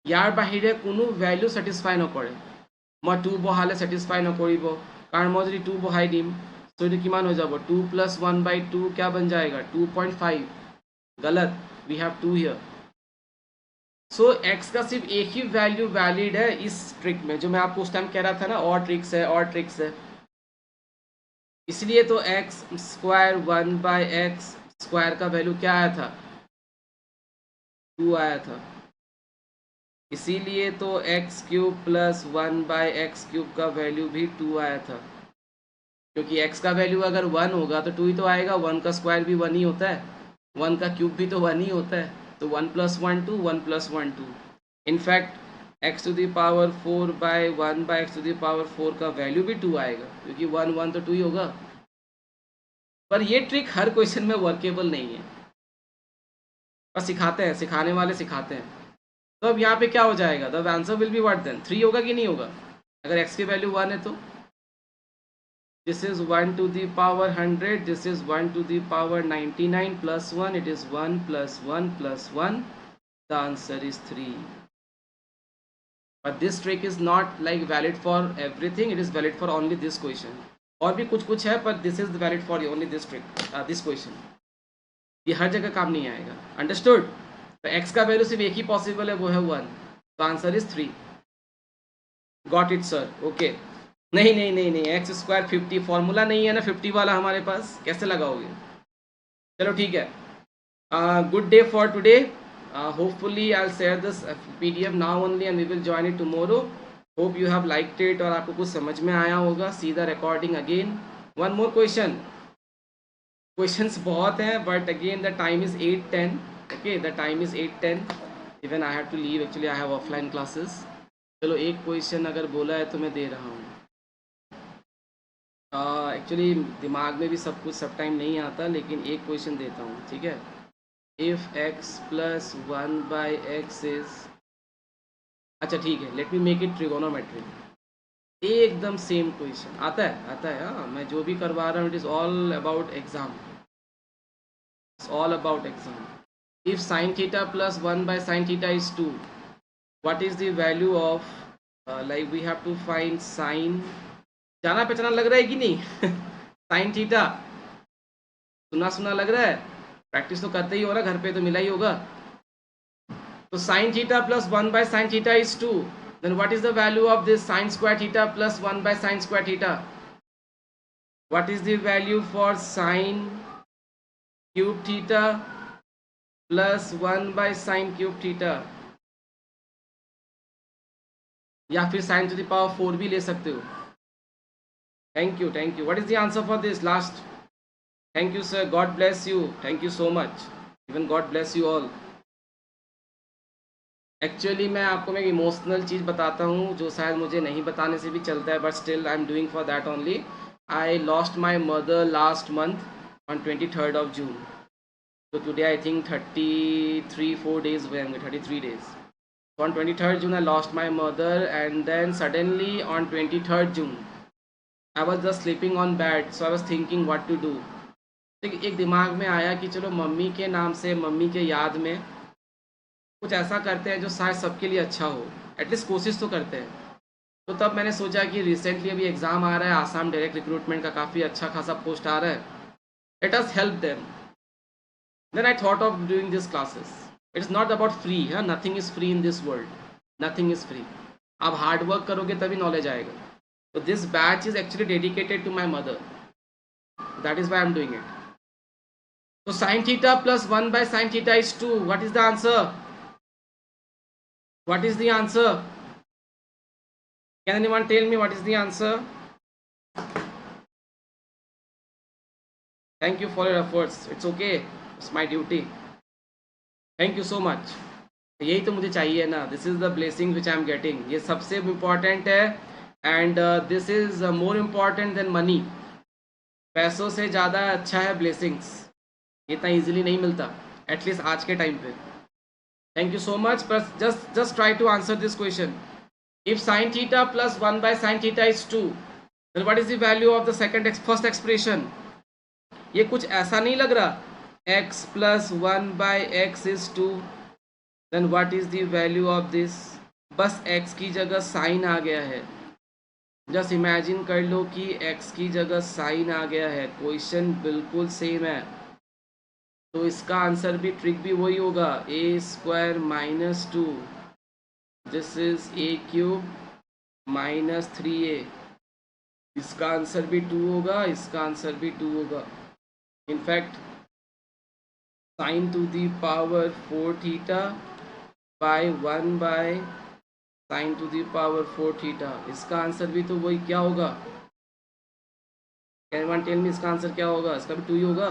ইয়াৰ বাহিৰে কোনো ভ্যালু স্যাটিসফাই নকৰে। মই 2 বহালে স্যাটিসফাই নকৰিব, কাৰণ মই যদি 2 বহাই দিম তো এইটো কিমান হৈ যাব, 2 + 1/2 क्या बन जाएगा, 2.5। गलत, we have 2 here. So x का सिर्फ एक ही वैल्यू वैलिड है इस ट्रिक में, जो मैं आपको उस टाइम कह रहा था ना, और ट्रिक्स है और ट्रिक्स है। इसलिए तो एक्स स्क्वायर 1/x स्क्वायर का वैल्यू क्या आया था, 2 आया था। इसीलिए तो x³ + 1/x³ का वैल्यू भी 2 आया था, क्योंकि x का वैल्यू अगर 1 होगा तो 2 ही तो आएगा। 1 का स्क्वायर भी 1 ही होता है, 1 का क्यूब भी तो 1 ही होता है। तो 1 + 1 2, 1 + 1 2। इनफैक्ट x⁴ का वैल्यू भी 2 आएगा, क्योंकि 1 1 तो 2 ही होगा। पर ये ट्रिक हर क्वेश्चन में वर्केबल नहीं है, पर सिखाते हैं, सिखाने वाले सिखाते हैं। तो अब यहाँ पे क्या हो जाएगा, the answer will be what then, 3 होगा कि नहीं होगा? अगर x की वैल्यू 1 है तो this is 1 to the power 100, this is 1 to the power 99 + 1, it is 1 + 1 + 1, the answer is 3. But this trick is not like valid for everything, it is valid for only this question. और भी कुछ कुछ है, पर this is valid for only this trick, this question. ये हर जगह काम नहीं आएगा, अंडरस्टूड? तो x का वैल्यू सिर्फ एक ही पॉसिबल है, वो है 1, तो answer is 3। Got it sir, okay. नहीं नहीं नहीं नहीं, x² 50 फॉर्मूला नहीं है ना 50 वाला हमारे पास, कैसे लगाओगे? चलो ठीक है, good day for today. Hopefully I will share this PDF now only and we will join it tomorrow. Hope you have liked it और आपको कुछ समझ में आया होगा। See the recording again. One more question, questions बहुत हैं, but again the time is 8:10। Okay, the time is 8:10, even I have to leave, actually I have offline classes. चलो एक क्वेश्चन अगर बोला है तो मैं दे रहा हूँ। एक्चुअली दिमाग में भी सब कुछ सब टाइम नहीं आता, लेकिन एक क्वेश्चन देता हूँ, ठीक है? इफ़ x + 1/x इज, अच्छा ठीक है, let me make it trigonometric. एकदम सेम क्वेश्चन आता है। हाँ, मैं जो भी करवा रहा हूँ, it is all about exam, it's all about exam. If sin θ + 1/sin θ is 2, what is the value of like we have to find sin, जाना पहचाना लग रहा है कि नहीं? sin θ सुना सुना लग रहा है, प्रैक्टिस तो करते ही हो रहा, घर पे तो मिला ही होगा। तो sin θ + 1/sin θ is 2, then what is the value of this sin² θ + 1/sin² θ? What is the value for sin³ θ + 1/sin³ θ? या फिर sin to the power 4 भी ले सकते हो। Thank you, thank you. What is the answer for this last? Thank you sir, God bless you, thank you so much, even God bless you all. Actually मैं आपको मैं emotional चीज़ बताता हूँ, जो शायद मुझे नहीं बताने से भी चलता है, but still I am doing for that only. I lost my mother last month on 23rd of June। तो टुडे आई थिंक 33-4 days हुए होंगे, 33 days। So on 23rd June I lost my mother, and then suddenly on 23rd June I was just sleeping on bed, so I was thinking what to do। एक दिमाग में आया कि चलो mummy के नाम से, मम्मी के याद में कुछ ऐसा करते हैं जो शायद सबके लिए अच्छा हो, एटलीस्ट कोशिश तो करते हैं। तो तब मैंने सोचा कि रिसेंटली अभी एग्ज़ाम आ रहा है, आसाम डायरेक्ट रिक्रूटमेंट का काफ़ी अच्छा खासा पोस्ट आ रहा है, let us help them. Then I thought of doing this classes. It's not about free, हाँ, nothing is free in this world, nothing is free. आप हार्ड वर्क करोगे तभी नॉलेज आएगा. तो this batch is actually dedicated to my mother. That is why I am doing it. So sin theta plus 1 by sin theta is 2. What is the answer? What is the answer? Can anyone tell me what is the answer? Thank you for your efforts. It's okay. It's my duty. Thank you so much. यही तो मुझे चाहिए ना. This is the blessing which I am getting. ये सबसे important है and this is more important than money. पैसों से ज़्यादा अच्छा है blessings. इतना easily नहीं मिलता. At least आज के टाइम पे. Thank you so much. But just try to answer this question. If sin theta plus 1 by sin theta is 2, then what is the value of the first expression? ये कुछ ऐसा नहीं लग रहा. x plus 1 by x is 2. Then what is the value of this? बस x की जगह sign आ गया है. जस्ट इमेजिन कर लो कि x की जगह साइन आ गया है. क्वेश्चन बिल्कुल सेम है. तो इसका आंसर भी ट्रिक भी वही होगा. a square minus 2. This is a cube minus 3a. इसका आंसर भी 2 होगा. इसका आंसर भी 2 होगा. In fact sine to the power 4 theta by 1 by sine to the power 4 theta. इसका आंसर भी तो वही क्या होगा? कैन वन टेल मी इसका आंसर क्या होगा? इसका भी 2 ही होगा.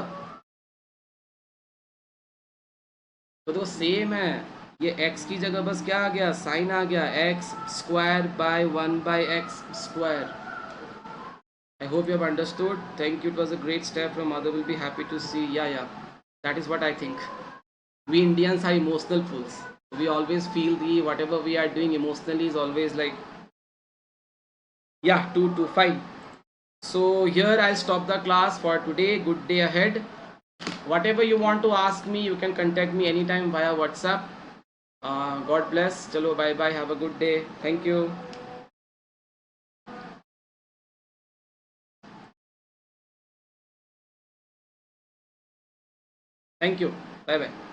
तो सेम है. ये x की जगह बस क्या आ गया? साइन आ गया. x square by 1 by x square. I hope you have understood. Thank you. It was a great step. From mother will be happy to see. Yeah. That is what I think. We Indians are emotional fools. We always feel the whatever we are doing emotionally is always like, yeah, 2 fine. So here I'll stop the class for today. Good day ahead. Whatever you want to ask me, you can contact me anytime via WhatsApp. God bless. Chalo, bye bye. Have a good day. Thank you. Thank you. Bye bye.